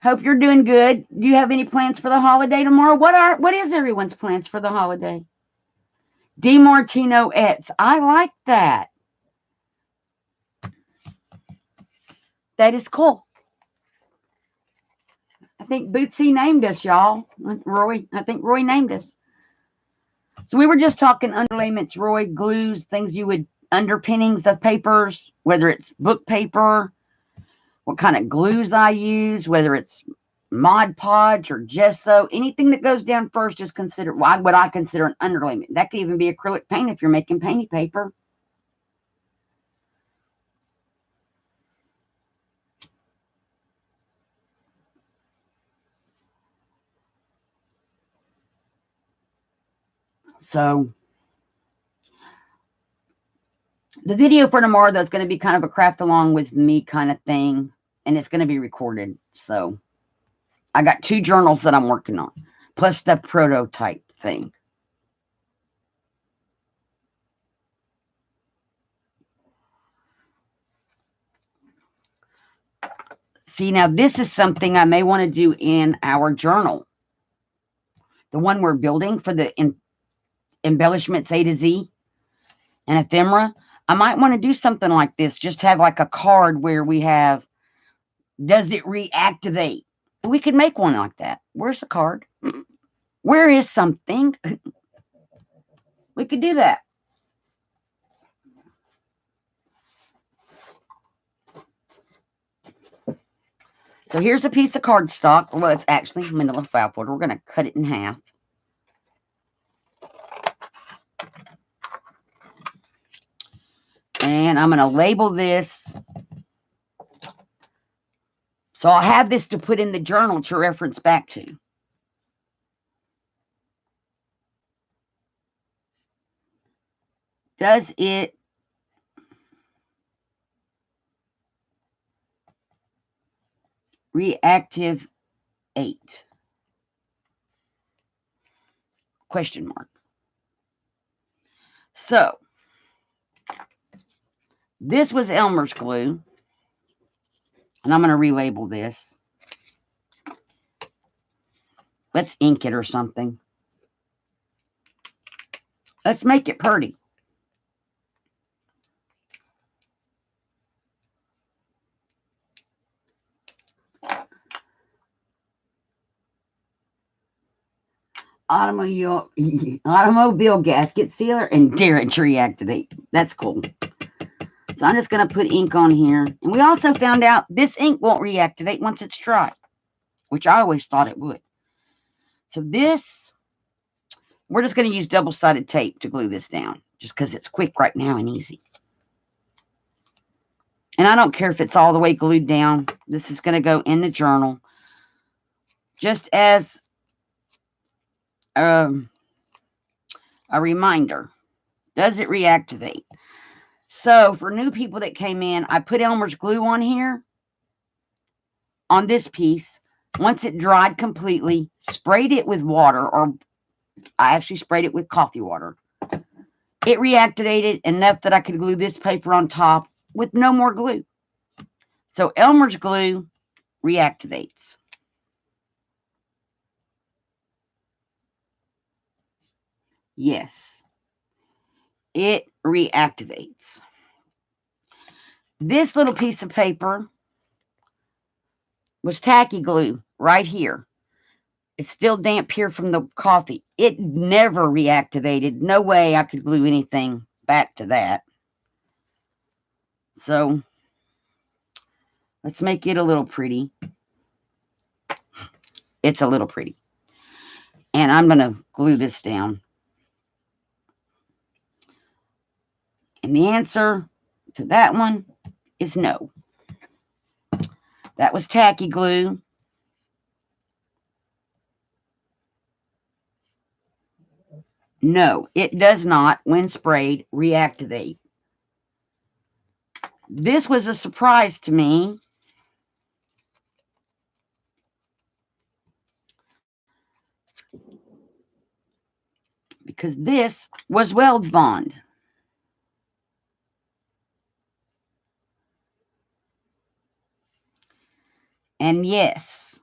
Hope you're doing good. Do you have any plans for the holiday tomorrow? What is everyone's plans for the holiday? DiMartinoettes. I like that. That is cool. think Bootsy named us, y'all. Roy, I think Roy named us. So we were just talking underlayments, Roy, glues, things you would, underpinnings of papers, whether it's book paper, what kind of glues I use, whether it's Mod Podge or gesso, anything that goes down first is considered what I consider an underlayment. That could even be acrylic paint if you're making painty paper. So the video for tomorrow, though, is going to be kind of a craft along with me kind of thing, and it's going to be recorded. So I got 2 journals that I'm working on, plus the prototype thing. See, now this is something I may want to do in our journal. The one we're building for the embellishments A to Z and ephemera. I might want to do something like this. Just have like a card where we have, does it reactivate? We could make one like that. Where's the card? Where is something? We could do that. So here's a piece of cardstock. Well, it's actually manila file folder. We're going to cut it in half. And I'm going to label this. So I'll have this to put in the journal to reference back to. Does it reactivate? Question mark. So this was Elmer's glue. And I'm going to relabel this. Let's ink it or something. Let's make it pretty. Automobile gasket sealer and dare it to reactivate. That's cool. So I'm just going to put ink on here. And we also found out this ink won't reactivate once it's dry, which I always thought it would. So this, we're just going to use double-sided tape to glue this down, just because it's quick right now and easy. And I don't care if it's all the way glued down. This is going to go in the journal just as a reminder. Does it reactivate? So for new people that came in, I put Elmer's glue on here, on this piece. Once it dried completely, sprayed it with water, or I actually sprayed it with coffee water. It reactivated enough that I could glue this paper on top with no more glue. So Elmer's glue reactivates. Yes, it reactivates. This little piece of paper was tacky glue right here. It's still damp here from the coffee. It never reactivated. No way I could glue anything back to that. So let's make it a little pretty. It's a little pretty. And I'm going to glue this down. And the answer to that one is no. That was tacky glue. No, it does not, when sprayed, reactivate. This was a surprise to me. Because this was Weld Bond. And yes,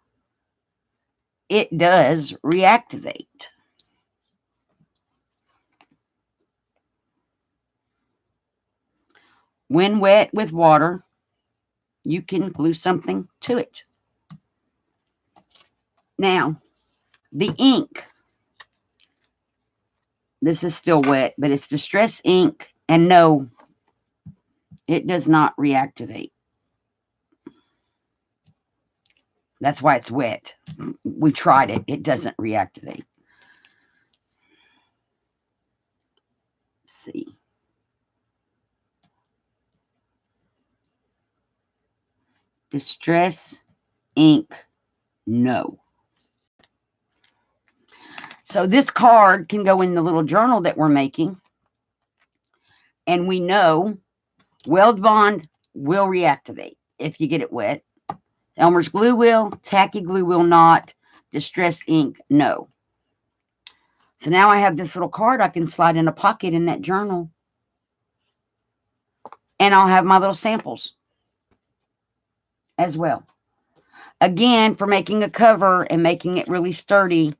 it does reactivate. When wet with water, you can glue something to it. Now, the ink. This is still wet, but it's Distress ink. And no, it does not reactivate. That's why it's wet. We tried it. It doesn't reactivate. Let's see. Distress ink, no. So this card can go in the little journal that we're making. And we know Weld Bond will reactivate if you get it wet. Elmer's glue will, tacky glue will not, Distress ink, no. So now I have this little card I can slide in a pocket in that journal. And I'll have my little samples as well. Again, for making a cover and making it really sturdy,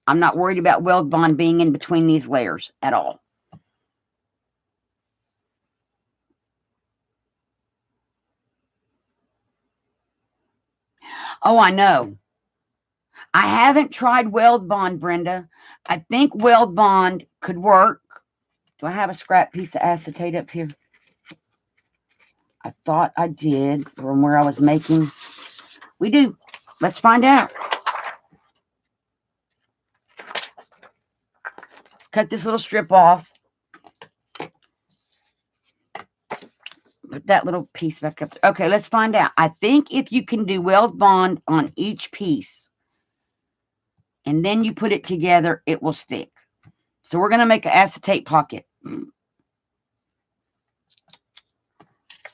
I'm not worried about Weld Bond being in between these layers at all. Oh, I know. I haven't tried Weld Bond, Brenda. I think Weld Bond could work. Do I have a scrap piece of acetate up here? I thought I did from where I was making. We do. Let's find out. Let's cut this little strip off. Put that little piece back up. Okay, let's find out. I think if you can do Weld Bond on each piece and then you put it together, it will stick. So we're going to make an acetate pocket.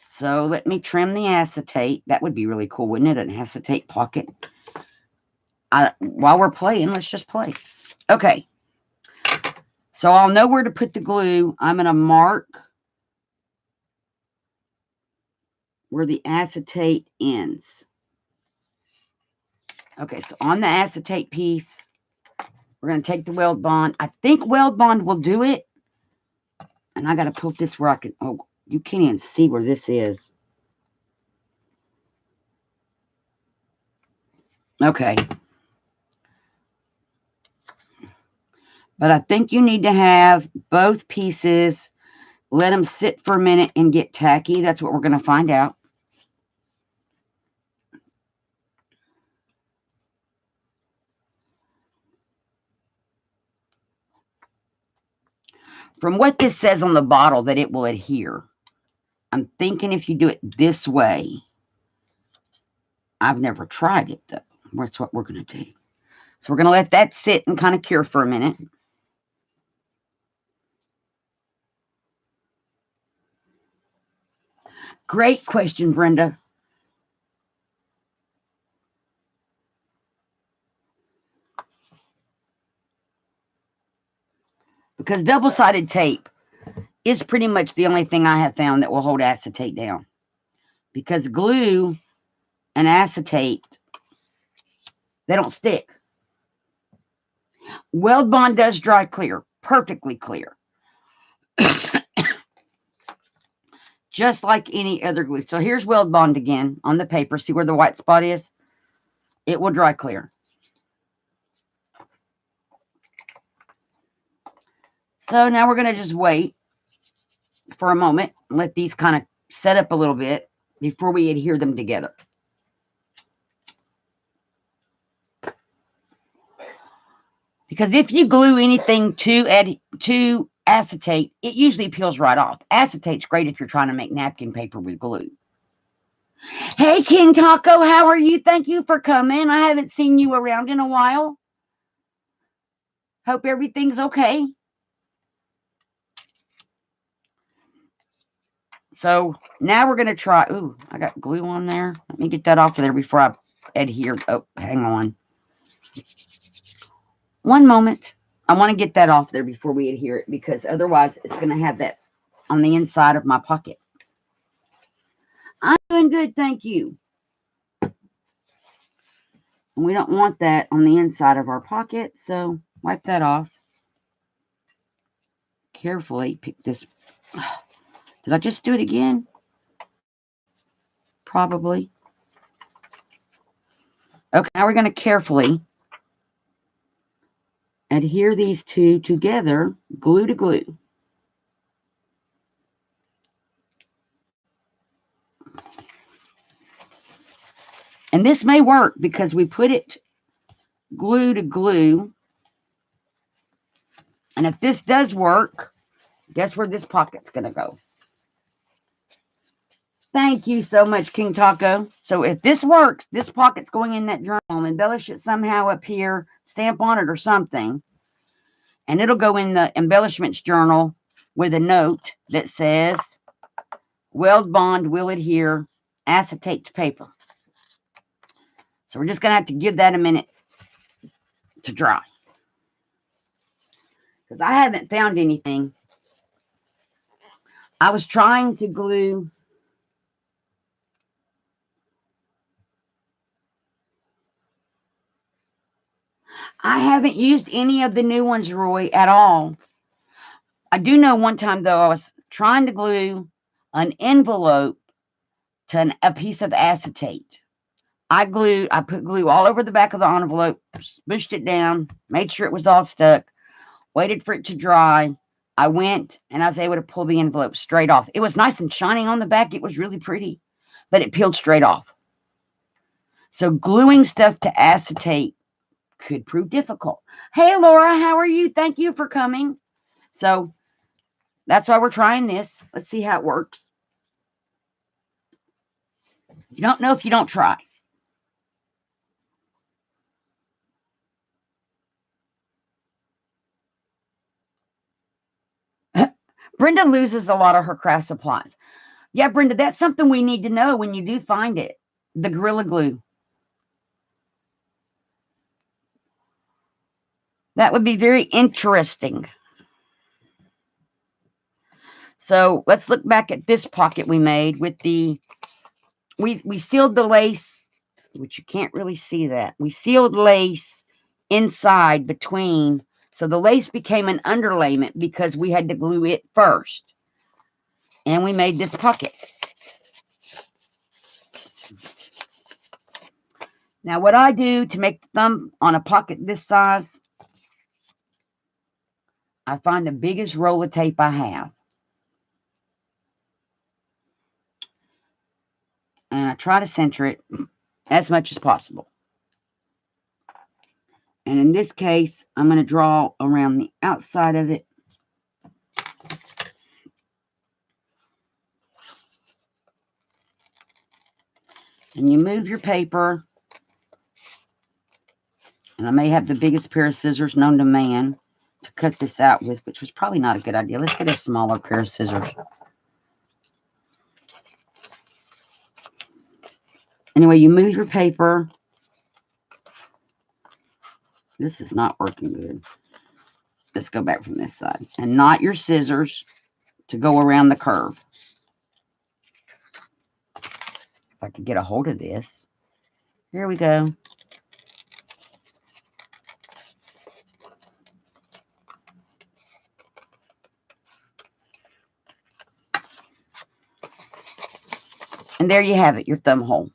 So let me trim the acetate. That would be really cool, wouldn't it? An acetate pocket. While we're playing, let's just play. Okay. So I'll know where to put the glue. I'm going to mark where the acetate ends. Okay, so on the acetate piece, we're going to take the Weld Bond. I think Weld Bond will do it. And I got to put this where I can, oh, you can't even see where this is. Okay. But I think you need to have both pieces, let them sit for a minute and get tacky. That's what we're going to find out. From what this says on the bottle that it will adhere, I'm thinking if you do it this way, I've never tried it though. That's what we're going to do. So we're going to let that sit and kind of cure for a minute. Great question, Brenda. Because double-sided tape is pretty much the only thing I have found that will hold acetate down. Because glue and acetate, they don't stick. Weld Bond does dry clear, perfectly clear. Just like any other glue. So here's Weld Bond again on the paper. See where the white spot is? It will dry clear. So now we're going to just wait for a moment and let these kind of set up a little bit before we adhere them together. Because if you glue anything to acetate, it usually peels right off. Acetate's great if you're trying to make napkin paper with glue. Hey, King Taco, how are you? Thank you for coming. I haven't seen you around in a while. Hope everything's okay. So now we're going to try. Ooh, I got glue on there. Let me get that off of there before I adhere. Oh, hang on. One moment. I want to get that off there before we adhere it because otherwise it's going to have that on the inside of my pocket. I'm doing good, thank you. And we don't want that on the inside of our pocket, so wipe that off. Carefully pick this. Did I just do it again? Probably. Okay, now we're going to carefully adhere these two together, glue to glue. And this may work because we put it glue to glue. And if this does work, guess where this pocket's going to go? Thank you so much, King Taco. So if this works, this pocket's going in that journal. Embellish it somehow up here, stamp on it or something. And it'll go in the embellishments journal with a note that says, weld bond will adhere, acetate to paper. So we're just going to have to give that a minute to dry. Because I haven't found anything. I was trying to glue I haven't used any of the new ones, Roy, at all. I do know one time, though, I was trying to glue an envelope to a piece of acetate. I put glue all over the back of the envelope, smooshed it down, made sure it was all stuck, waited for it to dry. I went and I was able to pull the envelope straight off. It was nice and shiny on the back. It was really pretty, but it peeled straight off. So gluing stuff to acetate could prove difficult. Hey, Laura, how are you? Thank you for coming. So that's why we're trying this. Let's see how it works. You don't know if you don't try. Brenda loses a lot of her craft supplies. Yeah, Brenda, that's something we need to know when you do find it. The Gorilla Glue. That would be very interesting. So let's look back at this pocket we made with the, we sealed the lace, which you can't really see that. We sealed lace inside between, so the lace became an underlayment because we had to glue it first. And we made this pocket. Now what I do to make the thumb on a pocket this size, I find the biggest roll of tape I have. And I try to center it as much as possible. And in this case, I'm going to draw around the outside of it. And you move your paper. And I may have the biggest pair of scissors known to man to cut this out with, which was probably not a good idea. Let's get a smaller pair of scissors. Anyway, you move your paper. This is not working good. Let's go back from this side. And knot your scissors to go around the curve. If I could get a hold of this. Here we go. And there you have it, your thumb hole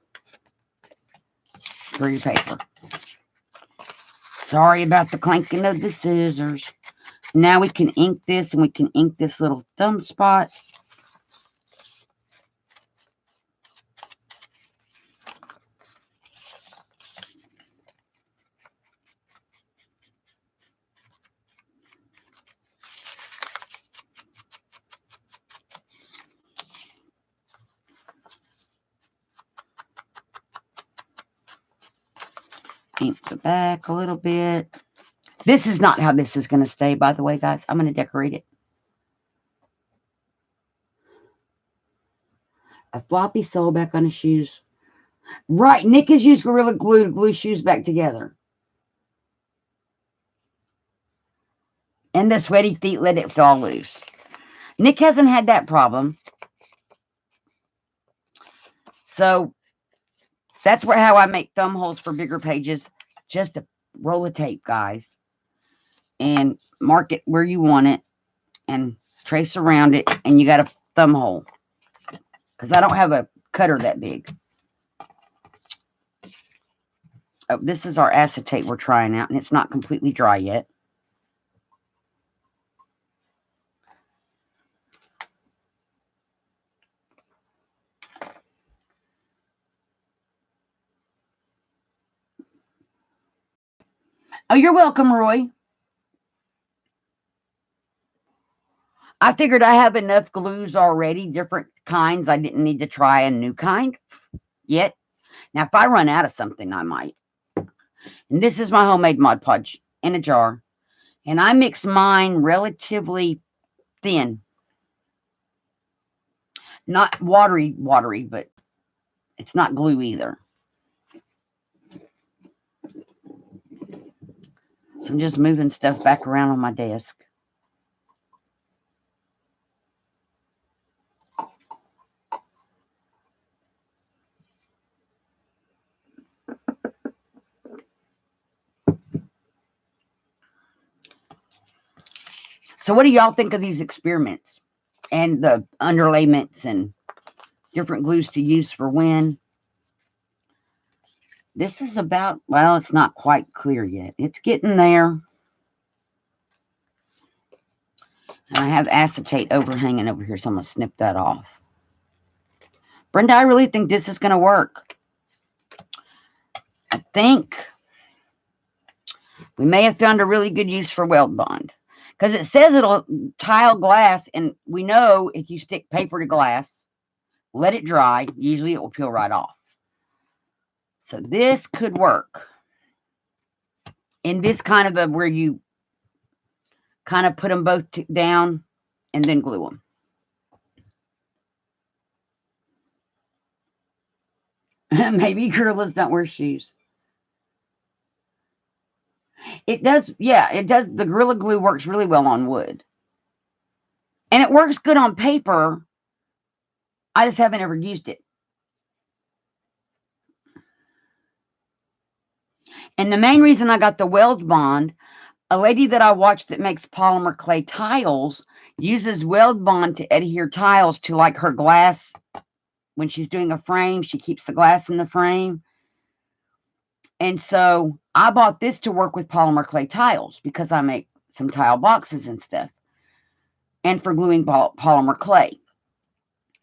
for your paper. Sorry about the clanking of the scissors. Now we can ink this, and we can ink this little thumb spot. Ink the back a little bit. This is not how this is going to stay, by the way, guys. I'm going to decorate it. A floppy sole back on his shoes. Right, Nick has used Gorilla Glue to glue shoes back together. And the sweaty feet let it fall loose. Nick hasn't had that problem. So that's how I make thumb holes for bigger pages. Just a roll of tape, guys. And mark it where you want it. And trace around it. And you got a thumb hole. Because I don't have a cutter that big. Oh, this is our acetate we're trying out, and it's not completely dry yet. Oh, you're welcome, Roy. I figured I have enough glues already, different kinds. I didn't need to try a new kind yet. Now, if I run out of something, I might. And this is my homemade Mod Podge in a jar. And I mix mine relatively thin. Not watery, but it's not glue either. So I'm just moving stuff back around on my desk. So what do y'all think of these experiments and the underlayments and different glues to use for when? This is about, well, it's not quite clear yet. It's getting there. And I have acetate overhanging over here, so I'm going to snip that off. Brenda, I really think this is going to work. I think we may have found a really good use for weld bond. Because it says it'll tile glass, and we know if you stick paper to glass, let it dry, usually it will peel right off. So this could work. In this kind of where you kind of put them both down and then glue them. Maybe gorillas don't wear shoes. It does, yeah, it does. The Gorilla Glue works really well on wood. And it works good on paper. I just haven't ever used it. And the main reason I got the weld bond, a lady that I watched that makes polymer clay tiles uses weld bond to adhere tiles to like her glass. When she's doing a frame, she keeps the glass in the frame. And so I bought this to work with polymer clay tiles because I make some tile boxes and stuff. And for gluing polymer clay.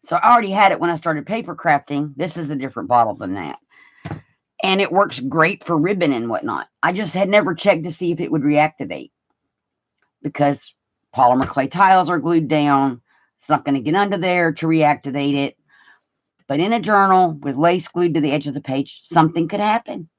So I already had it when I started paper crafting. This is a different bottle than that. And it works great for ribbon and whatnot. I just had never checked to see if it would reactivate. Because polymer clay tiles are glued down. It's not going to get under there to reactivate it. But in a journal with lace glued to the edge of the page, something could happen.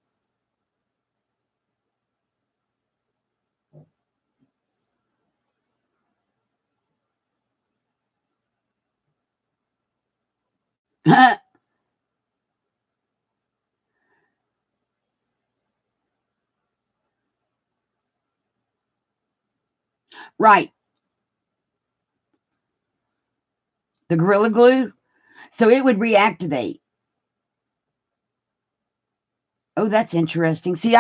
Right. The Gorilla Glue. So it would reactivate. Oh, that's interesting. See,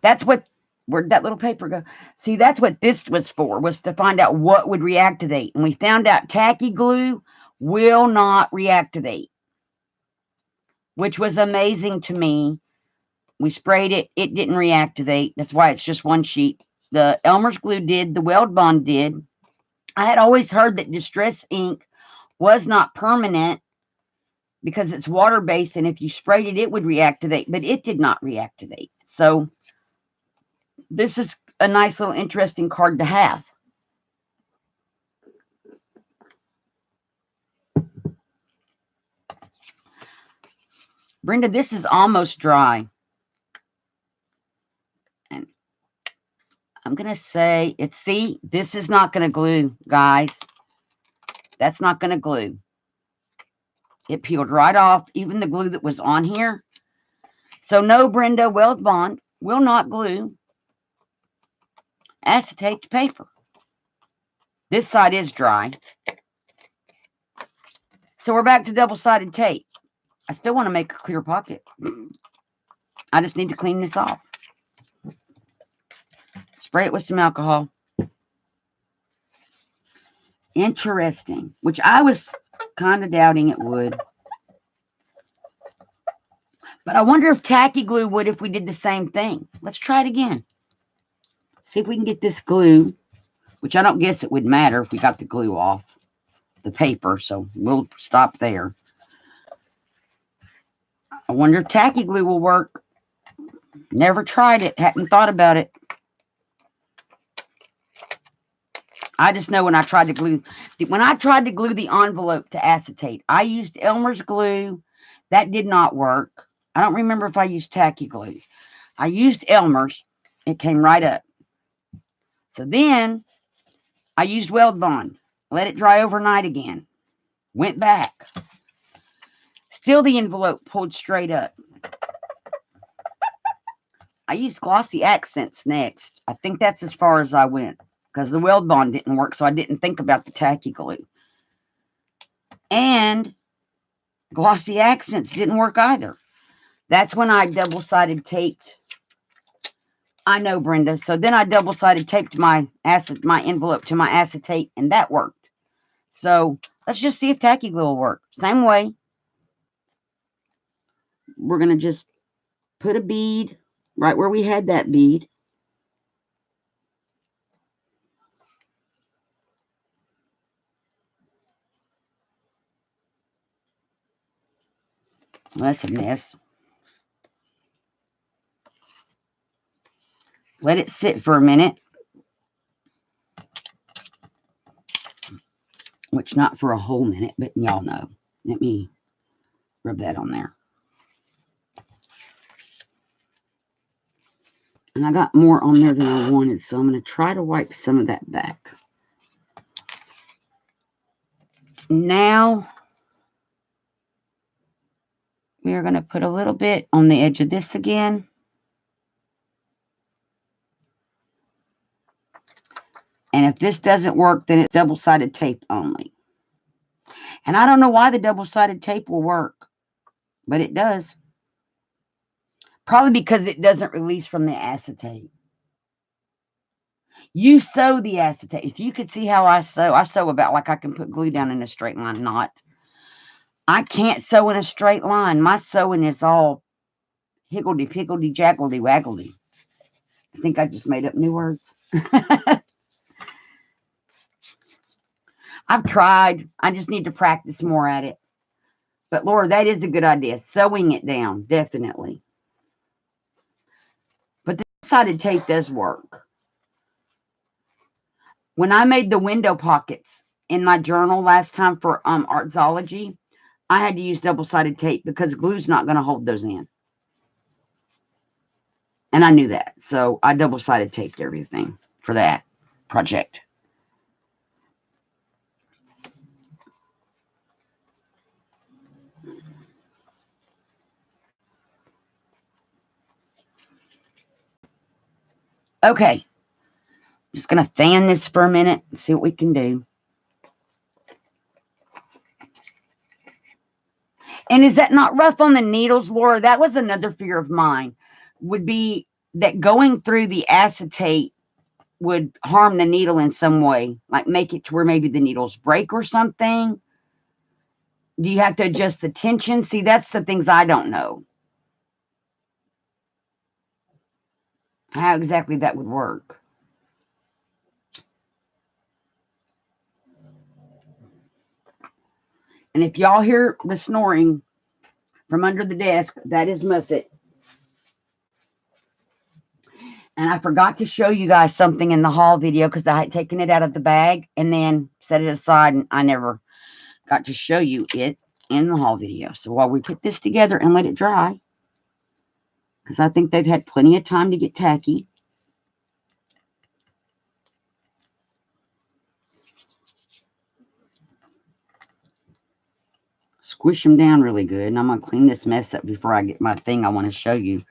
that's what, where'd that little paper go? See, that's what this was for, was to find out what would reactivate. And we found out tacky glue will not reactivate, which was amazing to me. We sprayed it. It didn't reactivate. That's why it's just one sheet. The Elmer's glue did. The weld bond did. I had always heard that distress ink was not permanent because it's water-based, and if you sprayed it, it would reactivate, but it did not reactivate. So this is a nice little interesting card to have. Brenda, this is almost dry. And I'm going to say, see, this is not going to glue, guys. That's not going to glue. It peeled right off, even the glue that was on here. So no, Brenda, weld bond will not glue acetate to paper. This side is dry. So we're back to double-sided tape. I still want to make a clear pocket. I just need to clean this off. Spray it with some alcohol. Interesting. Which I was kind of doubting it would. But I wonder if tacky glue would if we did the same thing. Let's try it again. See if we can get this glue, which I don't guess it would matter if we got the glue off the paper, so we'll stop there. I wonder if tacky glue will work. Never tried it, hadn't thought about it. I just know when I tried to glue the envelope to acetate, I used Elmer's glue. That did not work. I don't remember if I used tacky glue. I used Elmer's. It came right up. So then I used Weld Bond. Let it dry overnight again. Went back. Still the envelope pulled straight up. I used glossy accents next. I think that's as far as I went because the Weld Bond didn't work, so I didn't think about the tacky glue. And glossy accents didn't work either. That's when I double-sided taped. I know, Brenda. So then I double-sided taped my envelope to my acetate, and that worked. So let's just see if tacky glue will work. Same way. We're going to just put a bead right where we had that bead. Well, that's a mess. Let it sit for a minute. Which not for a whole minute, but y'all know. Let me rub that on there. And I got more on there than I wanted, so I'm going to try to wipe some of that back. Now, we are going to put a little bit on the edge of this again. And if this doesn't work, then it's double-sided tape only. And I don't know why the double-sided tape will work, but it does. Probably because it doesn't release from the acetate. You sew the acetate. If you could see how I sew about like I can put glue down in a straight line knot. I can't sew in a straight line. My sewing is all higgledy-piggledy, jaggledy-waggledy. I think I just made up new words. I've tried. I just need to practice more at it. But, Laura, that is a good idea. Sewing it down, definitely. But the double-sided tape does work. When I made the window pockets in my journal last time for Artsology, I had to use double-sided tape because glue's not going to hold those in. And I knew that. So I double-sided taped everything for that project. Okay. Just going to fan this for a minute and see what we can do. And is that not rough on the needles, Laura? That was another fear of mine, would be that going through the acetate would harm the needle in some way, like make it to where maybe the needles break or something. Do you have to adjust the tension? See, that's the things I don't know. How exactly that would work. And if y'all hear the snoring from under the desk, that is Muffet. And I forgot to show you guys something in the haul video because I had taken it out of the bag and then set it aside, and I never got to show you it in the haul video. So while we put this together and let it dry, because I think they've had plenty of time to get tacky. Squish them down really good. And I'm going to clean this mess up before I get my thing I want to show you.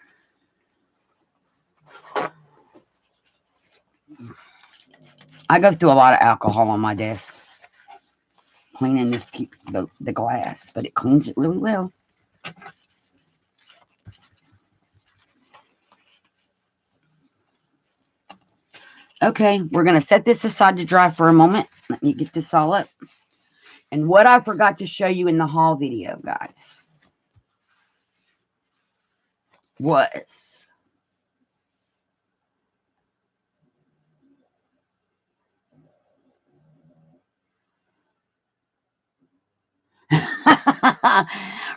I go through a lot of alcohol on my desk cleaning the glass, but it cleans it really well. Okay, we're going to set this aside to dry for a moment. Let me get this all up. And what I forgot to show you in the haul video, guys. was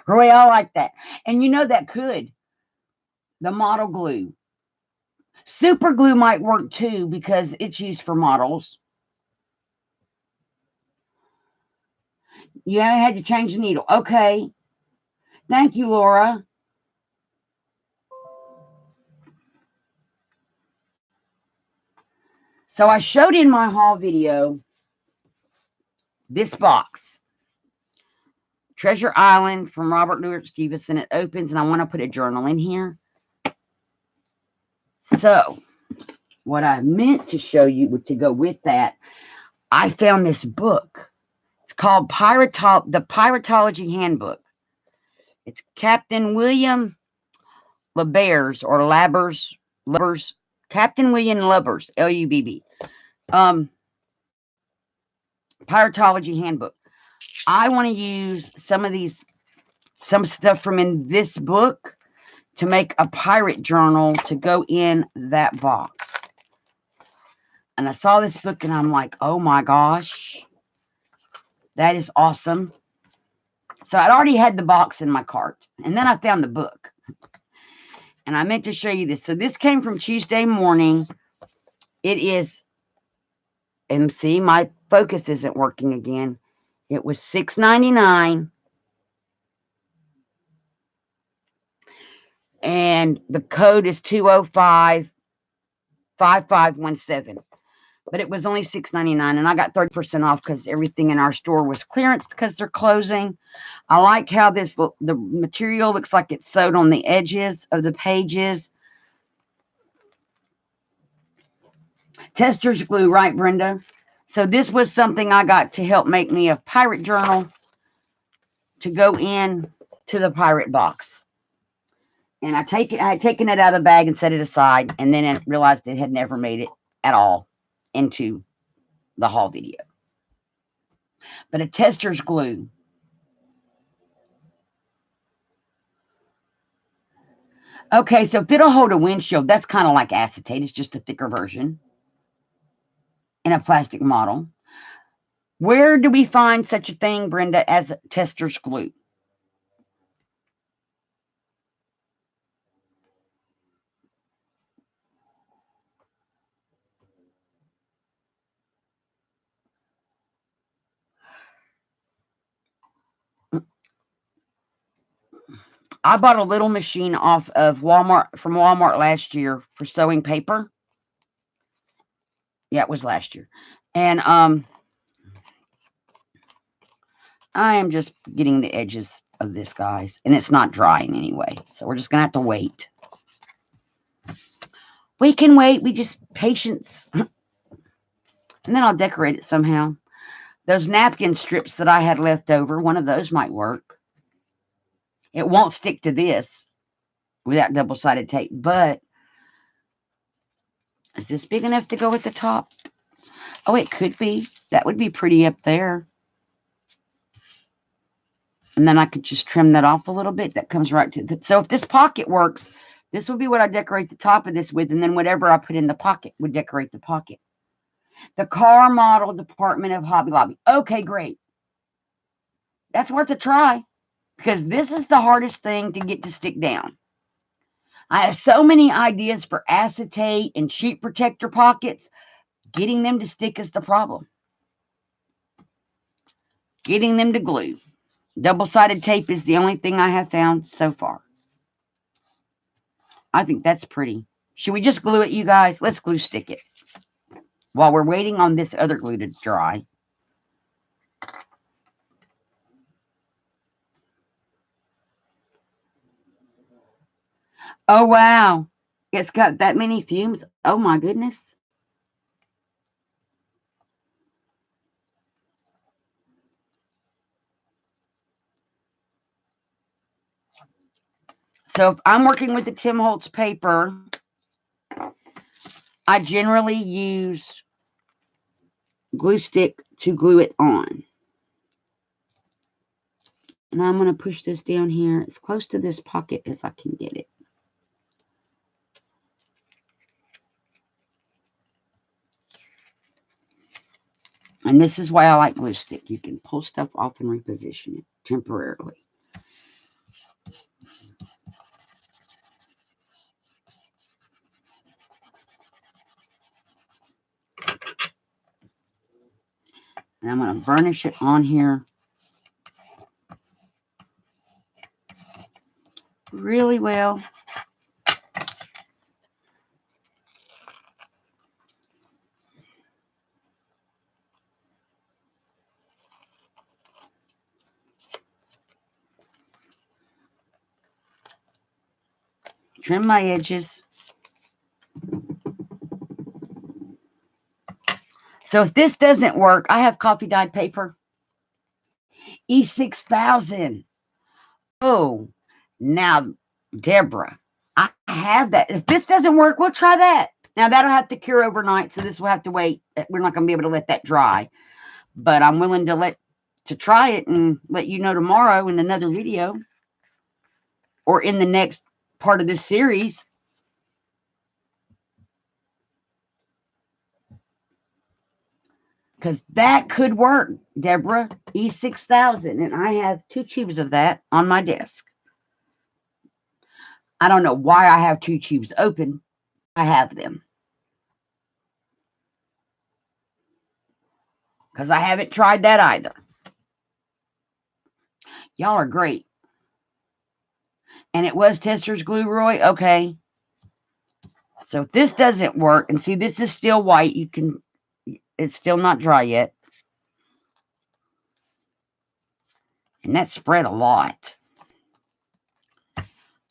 Roy, I like that. And you know that could. The model glue. Super glue might work too because it's used for models. You haven't had to change the needle. Okay. Thank you, Laura. So I showed in my haul video this box. Treasure Island from Robert Louis Stevenson. It opens, and I want to put a journal in here. So what I meant to show you to go with that, I found this book. It's called The Piratology Handbook. It's Captain William Lubbers or Labbers, Captain William Lubbers, Lubb. Piratology Handbook. I want to use some stuff from in this book to make a pirate journal to go in that box. And I saw this book and I'm like, oh my gosh, that is awesome. So I'd already had the box in my cart. And then I found the book. And I meant to show you this. So this came from Tuesday morning. It is, and see, my focus isn't working again. It was $6.99. And the code is 205-5517. But it was only $6.99, and I got 30% off because everything in our store was clearance because they're closing. I like how the material looks like it's sewed on the edges of the pages. Tester's glue, right, Brenda? So this was something I got to help make me a pirate journal to go in to the pirate box. And I had taken it out of the bag and set it aside, and then I realized it had never made it at all into the haul video. But a Tester's glue. Okay, so if it'll hold a windshield, that's kind of like acetate. It's just a thicker version in a plastic model. Where do we find such a thing, Brenda, as a Tester's glue? I bought a little machine off of from Walmart last year for sewing paper. Yeah, it was last year. And I am just getting the edges of this, guys. And it's not drying anyway. So we're just going to have to wait. We can wait. We just patience. And then I'll decorate it somehow. Those napkin strips that I had left over, one of those might work. It won't stick to this without double-sided tape, but is this big enough to go at the top? Oh, it could be. That would be pretty up there. And then I could just trim that off a little bit. That comes right to the, so if this pocket works, this would be what I decorate the top of this with, and then whatever I put in the pocket would decorate the pocket. The car model department of Hobby Lobby. Okay, great. That's worth a try because this is the hardest thing to get to stick down. I have so many ideas for acetate and sheet protector pockets. Getting them to stick is the problem. Getting them to glue. Double-sided tape is the only thing I have found so far. I think that's pretty. Should we just glue it, you guys? Let's glue stick it while we're waiting on this other glue to dry. Oh, wow. It's got that many fumes. Oh, my goodness. So if I'm working with the Tim Holtz paper, I generally use glue stick to glue it on. And I'm going to push this down here as close to this pocket as I can get it. And this is why I like glue stick. You can pull stuff off and reposition it temporarily. And I'm going to burnish it on here really well. Trim my edges. So if this doesn't work, I have coffee dyed paper. E6000. Oh, now, Deborah, I have that. If this doesn't work, we'll try that. Now, that'll have to cure overnight, so this will have to wait. We're not going to be able to let that dry. But I'm willing to try it and let you know tomorrow in another video or in the next part of this series. Because that could work, Deborah. E6000. And I have 2 tubes of that on my desk. I don't know why I have 2 tubes open. I have them. Because I haven't tried that either. Y'all are great. And it was Tester's glue, Roy? Okay. So if this doesn't work, and see, this is still white. It's still not dry yet. And that spread a lot.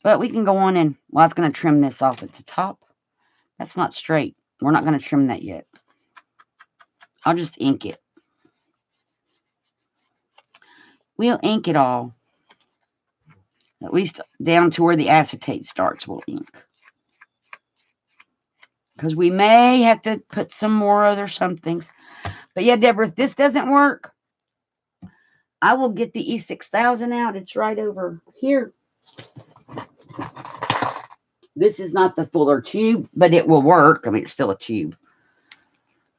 But we can go on and, well, I was going to trim this off at the top. That's not straight. We're not going to trim that yet. I'll just ink it. We'll ink it all. At least down to where the acetate starts, we'll ink. Because we may have to put some more other somethings. But yeah, Deborah, if this doesn't work, I will get the E6000 out. It's right over here. This is not the fuller tube, but it will work. I mean, it's still a tube.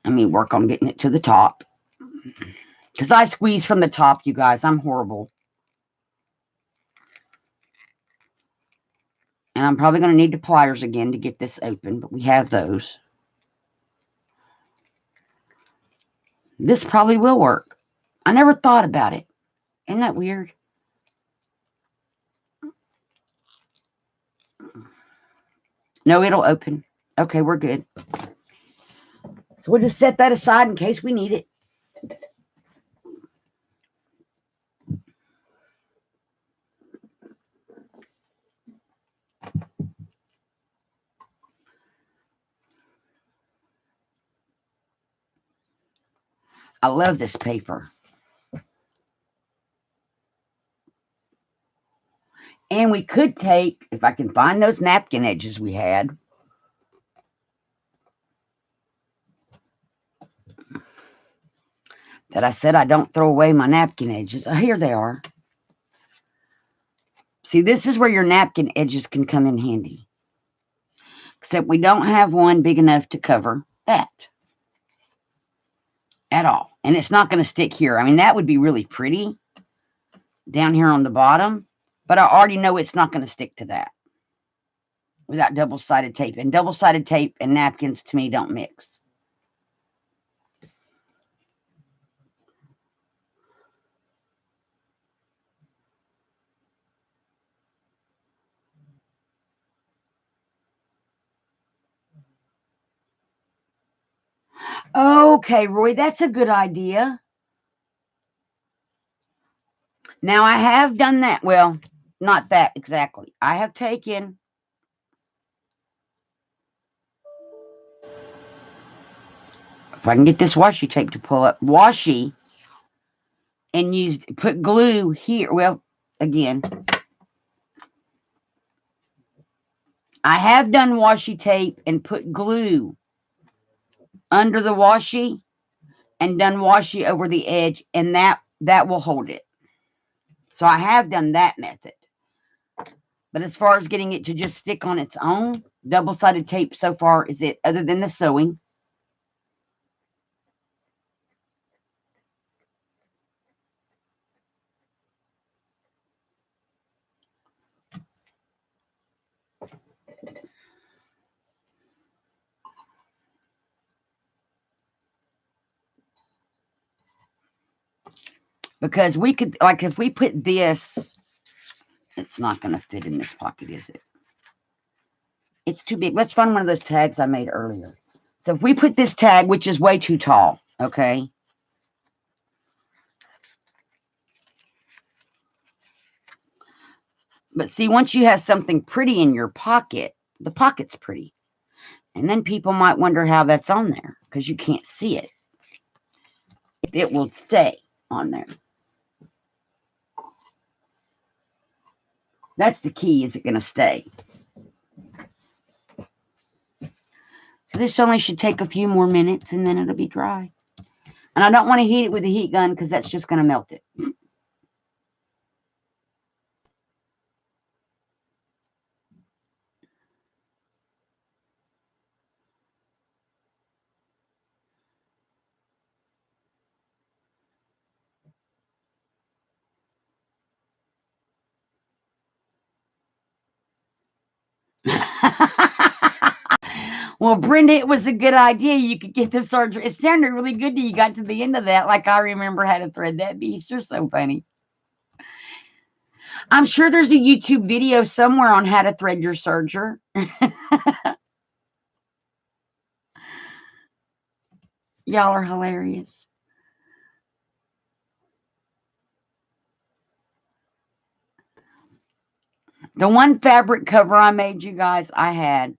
I mean, work on getting it to the top. Because I squeeze from the top, you guys. I'm horrible. And I'm probably going to need the pliers again to get this open, but we have those. This probably will work. I never thought about it. Isn't that weird? No, it'll open. Okay, we're good. So we'll just set that aside in case we need it. I love this paper. And we could take, if I can find those napkin edges we had. That I said I don't throw away my napkin edges. Oh, here they are. See, this is where your napkin edges can come in handy. Except we don't have one big enough to cover that. At all. And it's not going to stick here. I mean, that would be really pretty down here on the bottom. But I already know it's not going to stick to that without double-sided tape. And double-sided tape and napkins, to me, don't mix. Okay, Roy, that's a good idea. Now, I have done that. Well, not that exactly. I have taken if I can get this washi tape to pull up, washi, and put glue here. Well, again, I have done washi tape and put glue under the washi and done washi over the edge, and that will hold it. So I have done that method. But as far as getting it to just stick on its own, double-sided tape so far is it, other than the sewing. Because we could, like, if we put this, it's not going to fit in this pocket, is it? It's too big. Let's find one of those tags I made earlier. So if we put this tag, which is way too tall, okay? But see, once you have something pretty in your pocket, the pocket's pretty. And then people might wonder how that's on there because you can't see it. It will stay on there. That's the key. Is it going to stay? So this only should take a few more minutes and then it'll be dry. And I don't want to heat it with a heat gun because that's just going to melt it. Well, Brenda, it was a good idea. You could get the surgery. It sounded really good till you got to the end of that. Like I remember how to thread that beast. You're so funny. I'm sure there's a YouTube video somewhere on how to thread your serger. Y'all are hilarious. The one fabric cover I made, you guys, I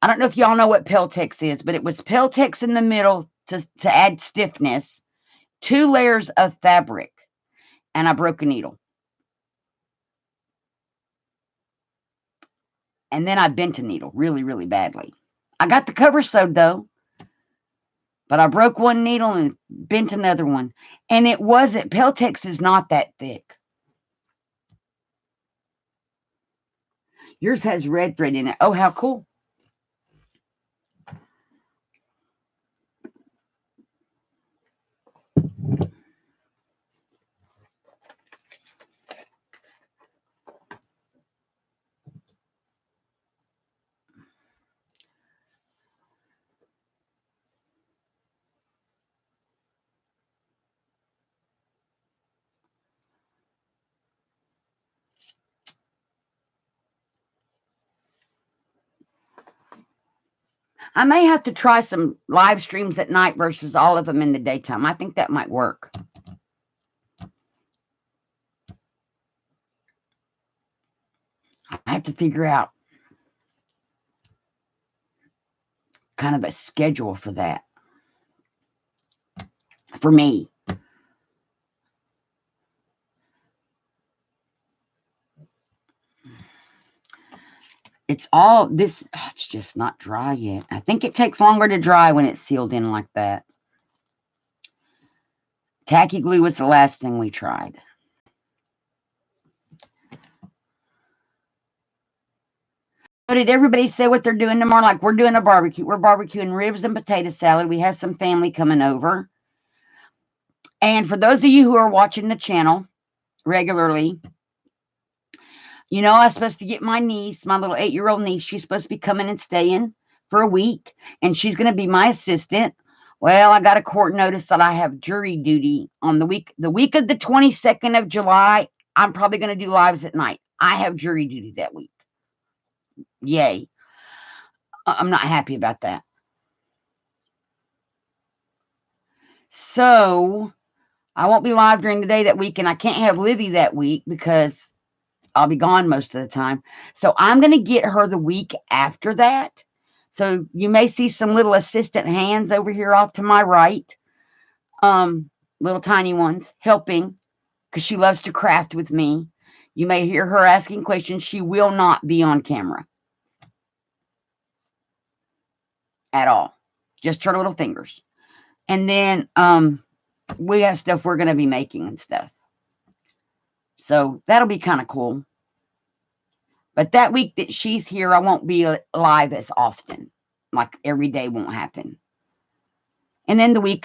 don't know if y'all know what Peltex is, but it was Peltex in the middle to add stiffness, 2 layers of fabric, and I broke a needle. And then I bent a needle really, really badly. I got the cover sewed, though. But I broke one needle and bent another one. And it wasn't. Peltex is not that thick. Yours has red thread in it. Oh, how cool. I may have to try some live streams at night versus all of them in the daytime. I think that might work. I have to figure out kind of a schedule for that. For me. It's all this. It's just not dry yet. I think it takes longer to dry when it's sealed in like that. Tacky glue was the last thing we tried. So did everybody say what they're doing tomorrow? Like, we're doing a barbecue. We're barbecuing ribs and potato salad. We have some family coming over. And for those of you who are watching the channel regularly, you know I was supposed to get my niece, my little 8-year-old niece. She's supposed to be coming and staying for a week. And she's going to be my assistant. Well, I got a court notice that I have jury duty on the week of the 22nd of July. I'm probably going to do lives at night. I have jury duty that week. Yay. I'm not happy about that. So I won't be live during the day that week, and I can't have Livy that week because I'll be gone most of the time. So I'm going to get her the week after that. So you may see some little assistant hands over here off to my right. Little tiny ones helping because she loves to craft with me. You may hear her asking questions. She will not be on camera at all. Just her little fingers. And then we have stuff we're going to be making and stuff. So that'll be kind of cool. But that week that she's here, I won't be live as often. Like every day won't happen. And then the week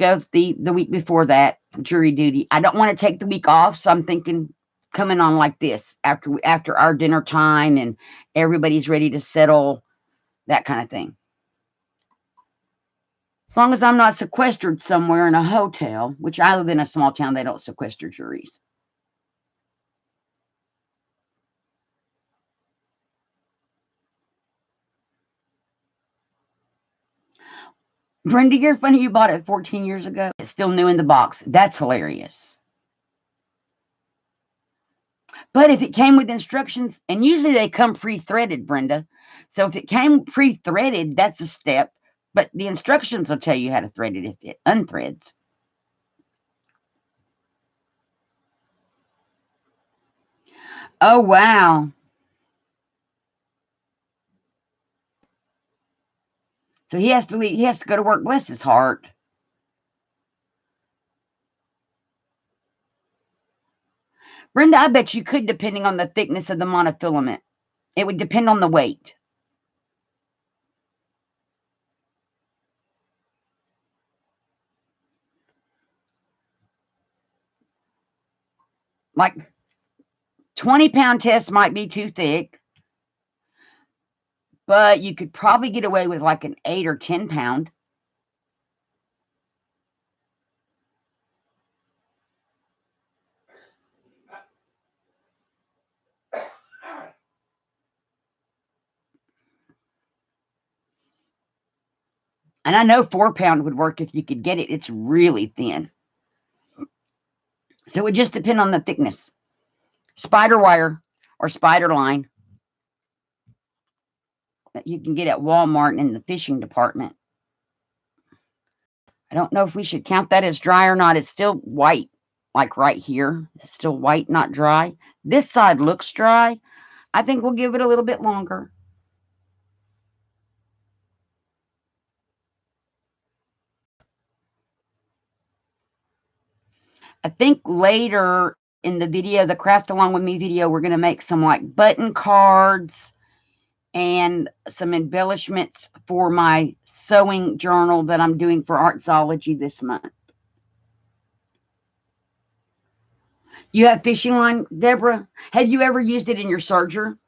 before that, jury duty. I don't want to take the week off, so I'm thinking coming on like this after our dinner time and everybody's ready to settle, that kind of thing. As long as I'm not sequestered somewhere in a hotel, which I live in a small town, they don't sequester juries. Brenda, you're funny. You bought it 14 years ago. It's still new in the box. That's hilarious. But if it came with instructions, and usually they come pre-threaded, Brenda. So if it came pre-threaded, that's a step. But the instructions will tell you how to thread it if it unthreads. Oh, wow. So he has to leave. He has to go to work. Bless his heart. Brenda, I bet you could, depending on the thickness of the monofilament. It would depend on the weight. Like 20-pound test might be too thick, but you could probably get away with like an 8 or 10-pound. And I know 4-pound would work if you could get it. It's really thin. So it would just depend on the thickness. Spider wire or spider line that you can get at Walmart in the fishing department. I don't know if we should count that as dry or not. It's still white, like right here. It's still white, not dry. This side looks dry. I think we'll give it a little bit longer. I think later in the video, the Craft Along With Me video, we're going to make some like button cards and some embellishments for my sewing journal that I'm doing for Artsology this month. You have fishing line, Deborah? Have you ever used it in your serger?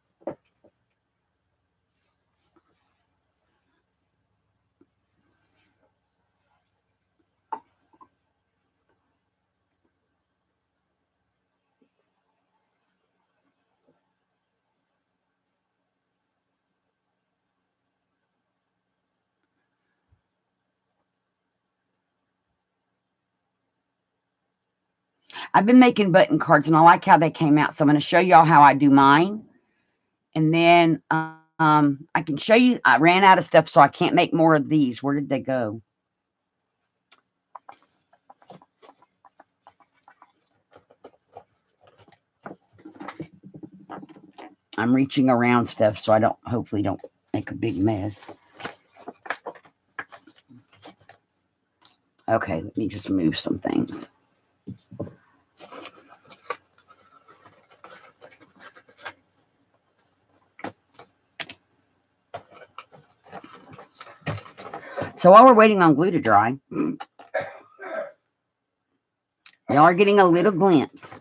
I've been making button cards, and I like how they came out. So I'm going to show y'all how I do mine. And then I can show you. I ran out of stuff, so I can't make more of these. Where did they go? I'm reaching around stuff, so I hopefully don't make a big mess. Okay, let me just move some things. So while we're waiting on glue to dry, y'all are getting a little glimpse.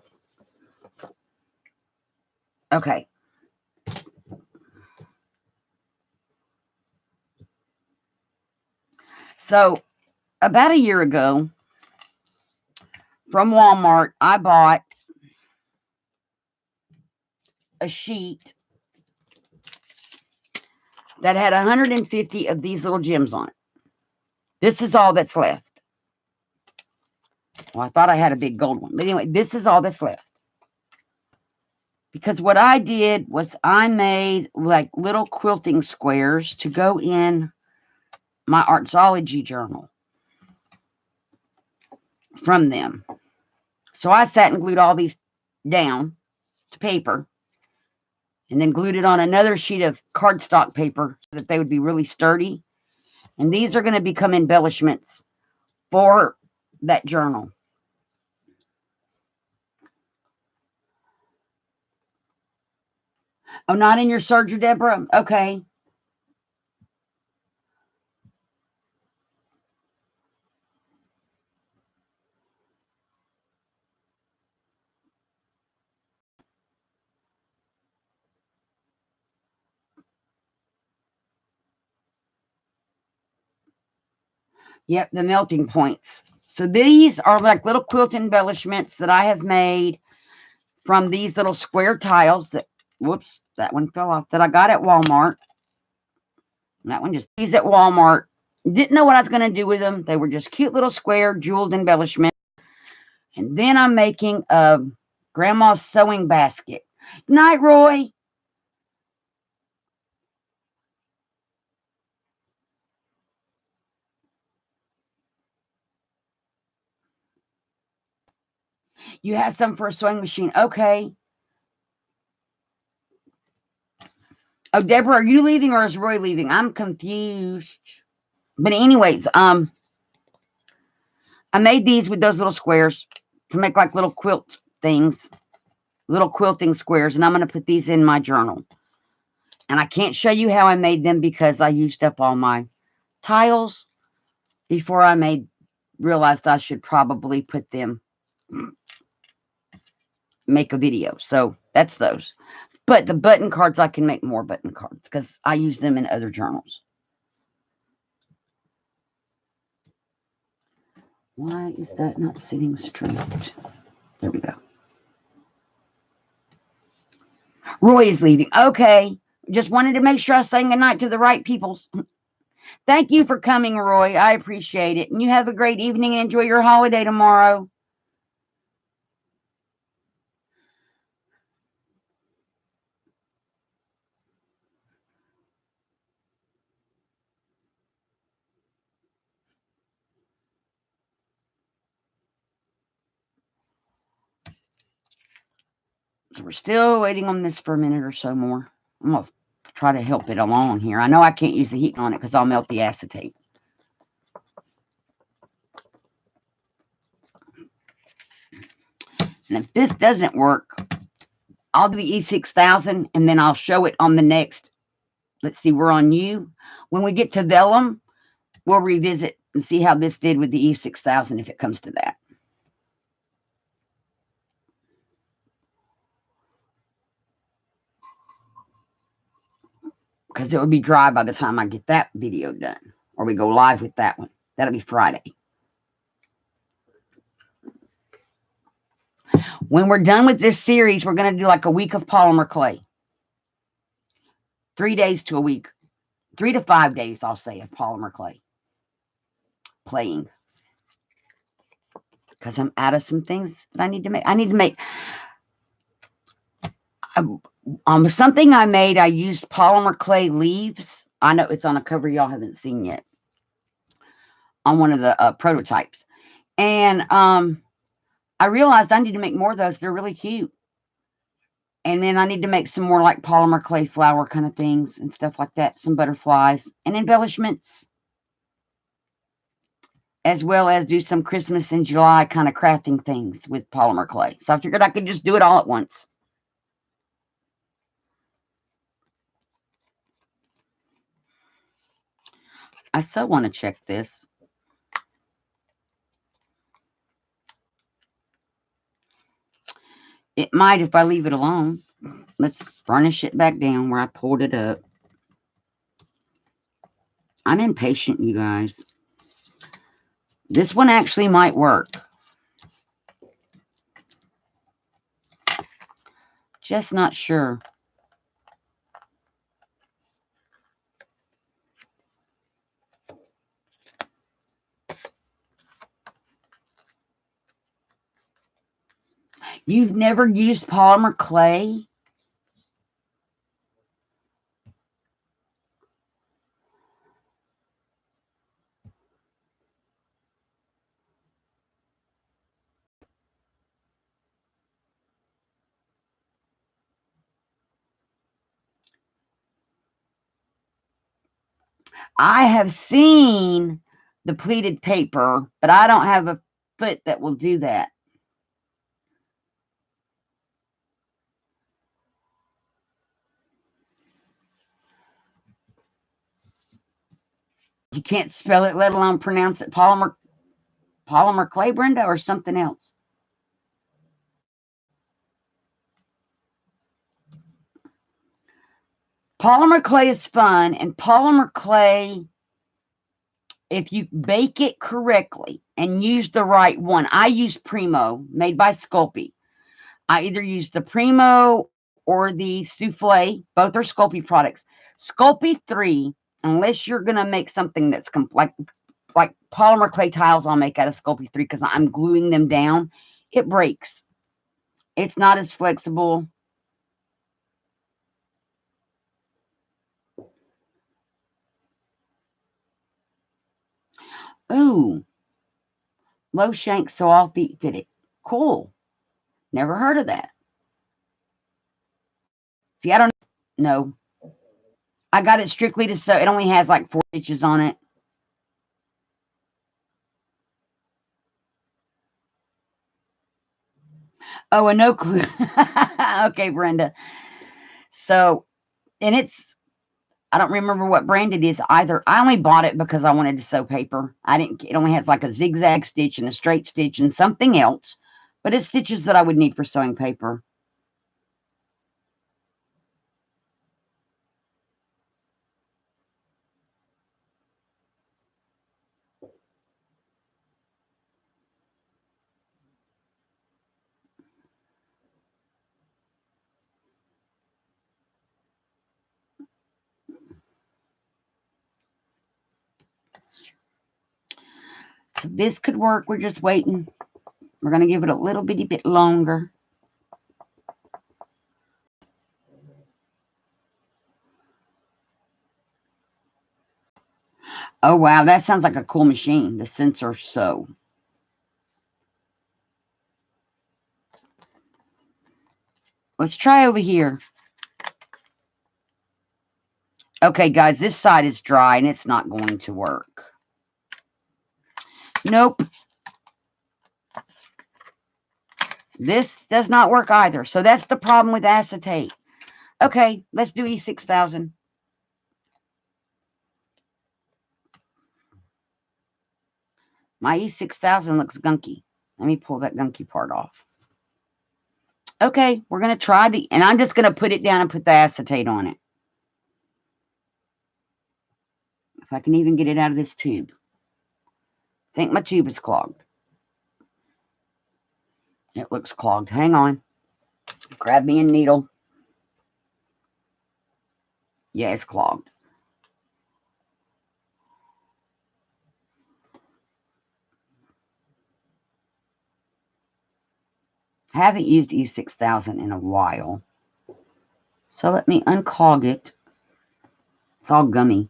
Okay. So about a year ago from Walmart, I bought a sheet that had 150 of these little gems on it. This is all that's left. Well, I thought I had a big gold one. But anyway, this is all that's left. Because what I did was I made like little quilting squares to go in my Artsology journal from them. So I sat and glued all these down to paper and then glued it on another sheet of cardstock paper so that they would be really sturdy. And these are going to become embellishments for that journal. Oh, not in your serger, Deborah? Okay. Yep, the melting points. So these are like little quilt embellishments that I have made from these little square tiles that, whoops, that one fell off, that I got at Walmart. That one just, these at Walmart. Didn't know what I was going to do with them. They were just cute little square jeweled embellishments. And then I'm making a grandma's sewing basket. Night, Roy. You had some for a sewing machine. Okay. Oh, Deborah, are you leaving or is Roy leaving? I'm confused. But anyways, I made these with those little squares to make like little quilt things, little quilting squares, and I'm going to put these in my journal. And I can't show you how I made them because I used up all my tiles before I realized I should probably put them, make a video. So that's those. But the button cards, I can make more button cards because I use them in other journals. Why is that not sitting straight? There we go. Roy is leaving. Okay. Just wanted to make sure I sang goodnight to the right people. Thank you for coming, Roy. I appreciate it. And you have a great evening and enjoy your holiday tomorrow. So we're still waiting on this for a minute or so more. I'm going to try to help it along here. I know I can't use the heat on it because I'll melt the acetate. And if this doesn't work, I'll do the E6000 and then I'll show it on the next. Let's see, we're on U. When we get to vellum, we'll revisit and see how this did with the E6000 if it comes to that. Because it would be dry by the time I get that video done. Or we go live with that one. That'll be Friday. When we're done with this series, we're going to do like a week of polymer clay. 3 days to a week. 3 to 5 days, I'll say, of polymer clay. Playing. Because I'm out of some things that I need to make. I need to make... something I made, I used polymer clay leaves. I know it's on a cover y'all haven't seen yet. On one of the prototypes. And I realized I need to make more of those. They're really cute. And then I need to make some more like polymer clay flower kind of things and stuff like that. Some butterflies and embellishments. As well as do some Christmas in July kind of crafting things with polymer clay. So I figured I could just do it all at once. I so want to check this. It might if I leave it alone. Let's burnish it back down where I pulled it up. I'm impatient, you guys. This one actually might work. Just not sure. You've never used polymer clay? I have seen the pleated paper, but I don't have a foot that will do that. You can't spell it, let alone pronounce it. Polymer clay, Brenda, or something else? Polymer clay is fun, and polymer clay if you bake it correctly and use the right one, I use Primo, made by Sculpey. I either use the Primo or the Souffle. Both are Sculpey products. Sculpey 3, unless you're going to make something that's like polymer clay tiles I'll make out of Sculpey 3 because I'm gluing them down, it breaks. It's not as flexible. Ooh, low shank so I'll fit it. Cool. Never heard of that. See, I don't know. I got it strictly to sew. It only has like 4 stitches on it. Oh, and no clue. Okay, Brenda. So, and I don't remember what brand it is either. I only bought it because I wanted to sew paper. It only has like a zigzag stitch and a straight stitch and something else, but it's stitches that I would need for sewing paper. So this could work. We're just waiting. We're going to give it a little bitty bit longer. Oh, wow. That sounds like a cool machine, the Sensor Sew. Let's try over here. Okay, guys, this side is dry and it's not going to work. Nope. This does not work either. So that's the problem with acetate. Okay, let's do E6000. My E6000 looks gunky. Let me pull that gunky part off. Okay, we're going to try and I'm just going to put it down and put the acetate on it. If I can even get it out of this tube. I think my tube is clogged. It looks clogged. Hang on. Grab me a needle. Yeah, it's clogged. I haven't used E6000 in a while. So let me unclog it. It's all gummy.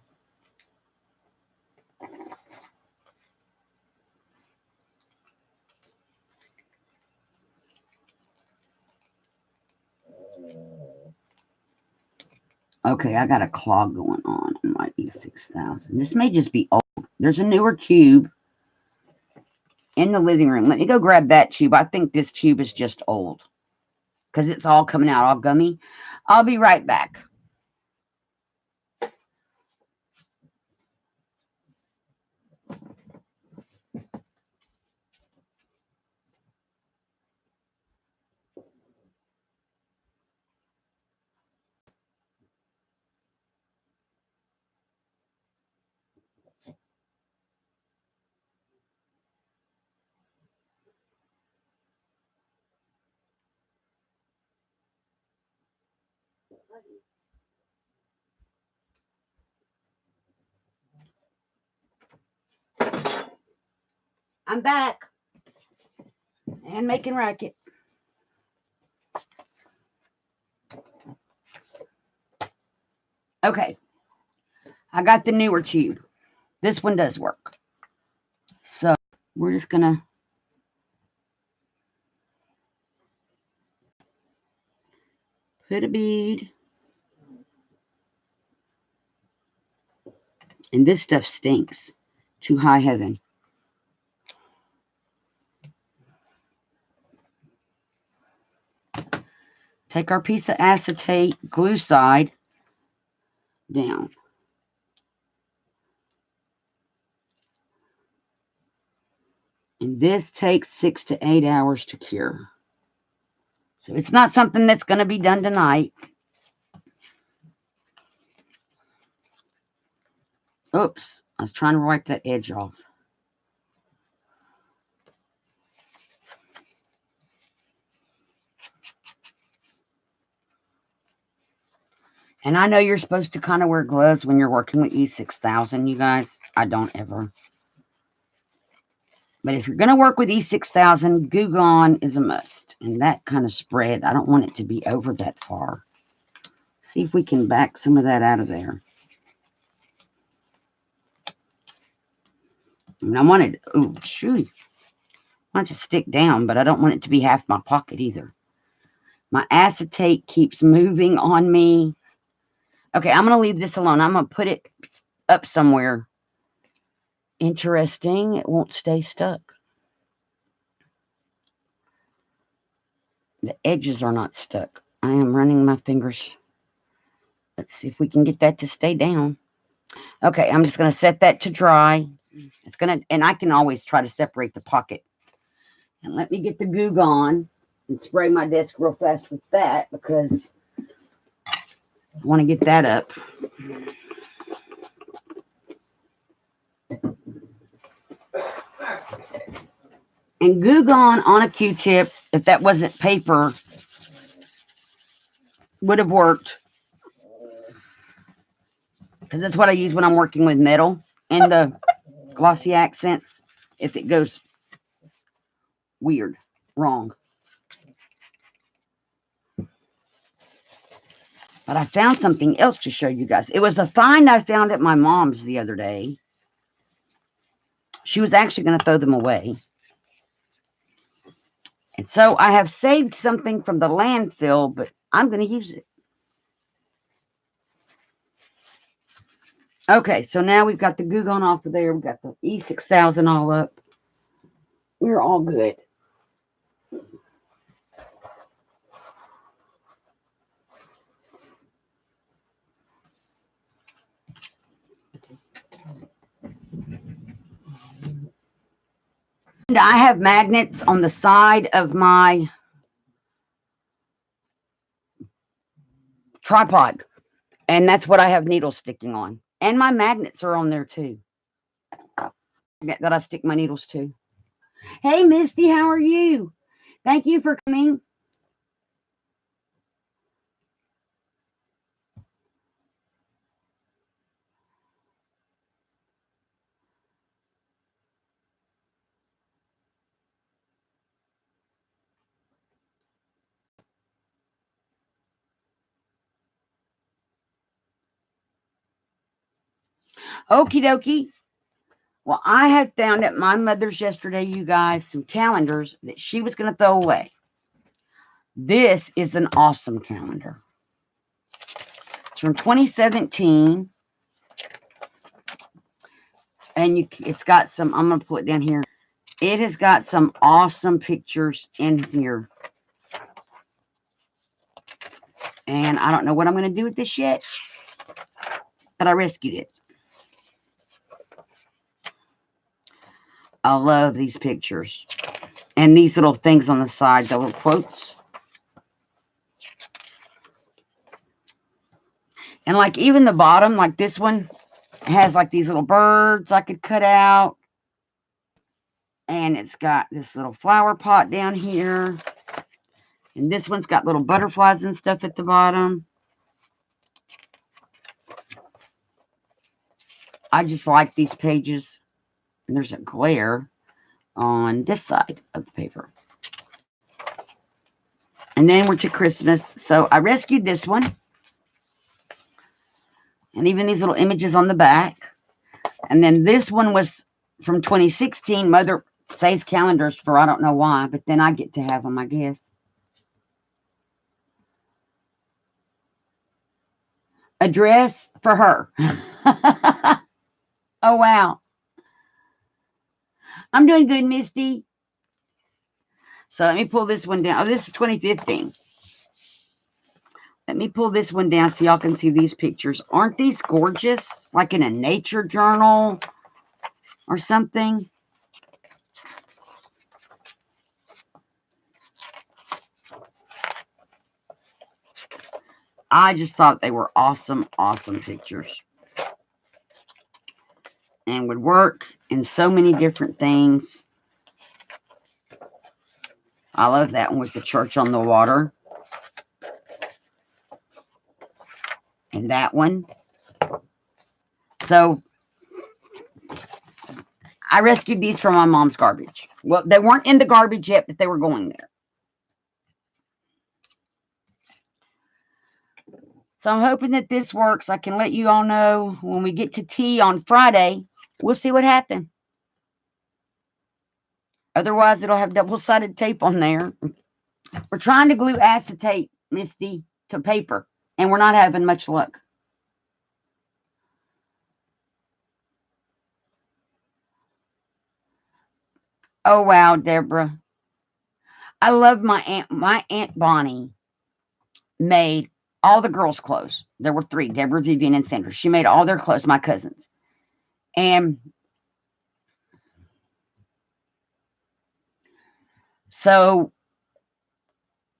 Okay, I got a clog going on in my E6000. This may just be old. There's a newer tube in the living room. Let me go grab that tube. I think this tube is just old because it's all coming out all gummy. I'll be right back. I'm back and making racket. Okay, I got the newer tube. This one does work. So we're just going to put a bead. And this stuff stinks to high heaven. Take our piece of acetate, glue side down. And this takes 6 to 8 hours to cure. So it's not something that's going to be done tonight. Oops, I was trying to wipe that edge off. And I know you're supposed to kind of wear gloves when you're working with E6000, you guys. I don't ever. But if you're going to work with E6000, Goo Gone is a must. And that kind of spread, I don't want it to be over that far. See if we can back some of that out of there. And I want it, oh, shoot. I want it to stick down, but I don't want it to be half my pocket either. My acetate keeps moving on me. Okay, I'm going to leave this alone. I'm going to put it up somewhere. Interesting. It won't stay stuck. The edges are not stuck. I am running my fingers. Let's see if we can get that to stay down. Okay, I'm just going to set that to dry. It's going to, and I can always try to separate the pocket. And let me get the Goo Gone and spray my desk real fast with that because I want to get that up. And Goo Gone on a Q-tip, if that wasn't paper, would have worked. Because that's what I use when I'm working with metal and the glossy accents. If it goes weird, wrong. But I found something else to show you guys. It was a find I found at my mom's the other day. She was actually going to throw them away. And so I have saved something from the landfill, but I'm going to use it. Okay, so now we've got the Goo Gone off of there. We've got the E6000 all up. We're all good. And I have magnets on the side of my tripod. And that's what I have needles sticking on. And my magnets are on there too. That I stick my needles to. Hey, Misty, how are you? Thank you for coming. Okie dokie. Well, I had found at my mother's yesterday, you guys, some calendars that she was going to throw away. This is an awesome calendar. It's from 2017. And it's got some, I'm going to put it down here. It has got some awesome pictures in here. And I don't know what I'm going to do with this yet, but I rescued it. I love these pictures. And these little things on the side, the little quotes. And like even the bottom, like this one, has like these little birds I could cut out. And it's got this little flower pot down here. And this one's got little butterflies and stuff at the bottom. I just like these pages. And there's a glare on this side of the paper. And then we're to Christmas. So I rescued this one. And even these little images on the back. And then this one was from 2016. Mother saves calendars for I don't know why. But then I get to have them, I guess. A dress for her. Oh, wow. I'm doing good, Misty. So let me pull this one down. Oh, this is 2015. Let me pull this one down so y'all can see these pictures. Aren't these gorgeous? Like in a nature journal or something. I just thought they were awesome, awesome pictures. would work in so many different things. I love that one with the church on the water. And that one. So I rescued these from my mom's garbage. Well, they weren't in the garbage yet, but they were going there. So I'm hoping that this works. I can let you all know when we get to tea on Friday. We'll see what happened. Otherwise, it'll have double-sided tape on there. We're trying to glue acetate, Misty, to paper, and we're not having much luck. Oh, wow, Deborah. I love my aunt. My Aunt Bonnie made all the girls' clothes. There were 3, Deborah, Vivian, and Sandra. She made all their clothes, my cousins. And so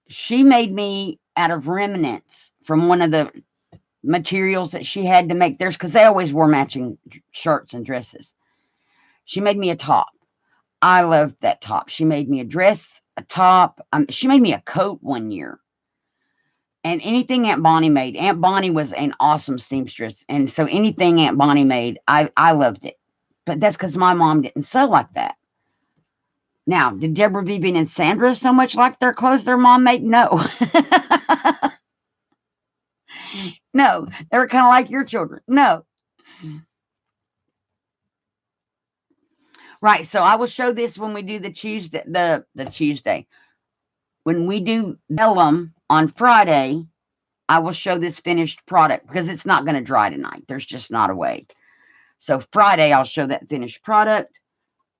she made me out of remnants from one of the materials that she had to make theirs, because they always wore matching shirts and dresses. She made me a top. I loved that top. She made me a dress, a top. She made me a coat one year. And anything Aunt Bonnie made, Aunt Bonnie was an awesome seamstress. And so anything Aunt Bonnie made, I loved it. But that's because my mom didn't sew like that. Now, did Deborah, Vivian, and Sandra so much like their clothes their mom made? No. No, they were kind of like your children. No. Right, so I will show this when we do the Tuesday, the Tuesday. When we do vellum on Friday, I will show this finished product because it's not going to dry tonight. There's just not a way. So Friday, I'll show that finished product.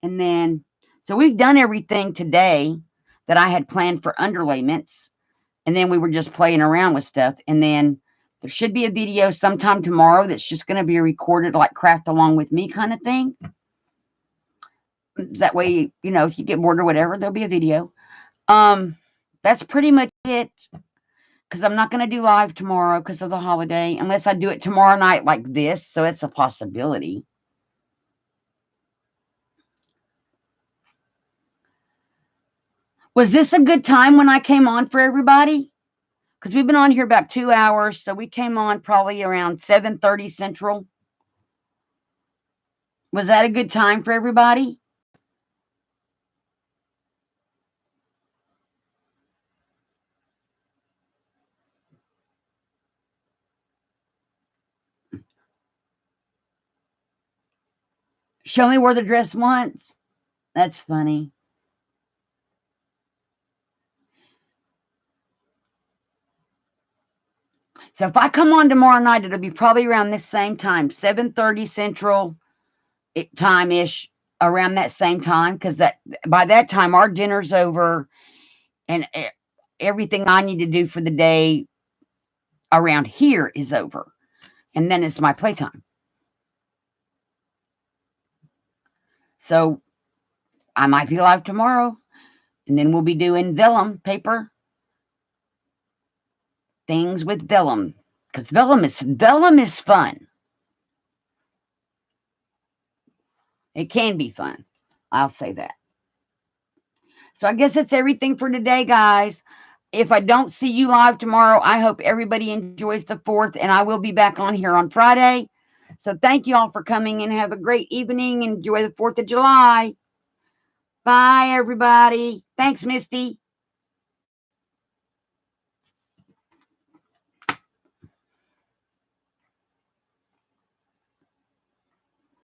And then, so we've done everything today that I had planned for underlayments. And then we were just playing around with stuff. And then there should be a video sometime tomorrow that's just going to be recorded like craft along with me kind of thing. That way, you know, if you get bored or whatever, there'll be a video. That's pretty much it. Because I'm not going to do live tomorrow because of the holiday, unless I do it tomorrow night like this. So it's a possibility. Was this a good time when I came on for everybody? Because we've been on here about 2 hours. So we came on probably around 7:30 Central. Was that a good time for everybody? She only wore the dress once. That's funny. So if I come on tomorrow night, it'll be probably around this same time, 7:30 Central time-ish, around that same time, because that by that time our dinner's over and everything I need to do for the day around here is over. And then it's my playtime. So I might be live tomorrow. And then we'll be doing vellum paper. Things with vellum. Because vellum is fun. It can be fun. I'll say that. So I guess that's everything for today, guys. If I don't see you live tomorrow, I hope everybody enjoys the 4th, and I will be back on here on Friday. So thank you all for coming and have a great evening. Enjoy the 4th of July. Bye, everybody. Thanks, Misty.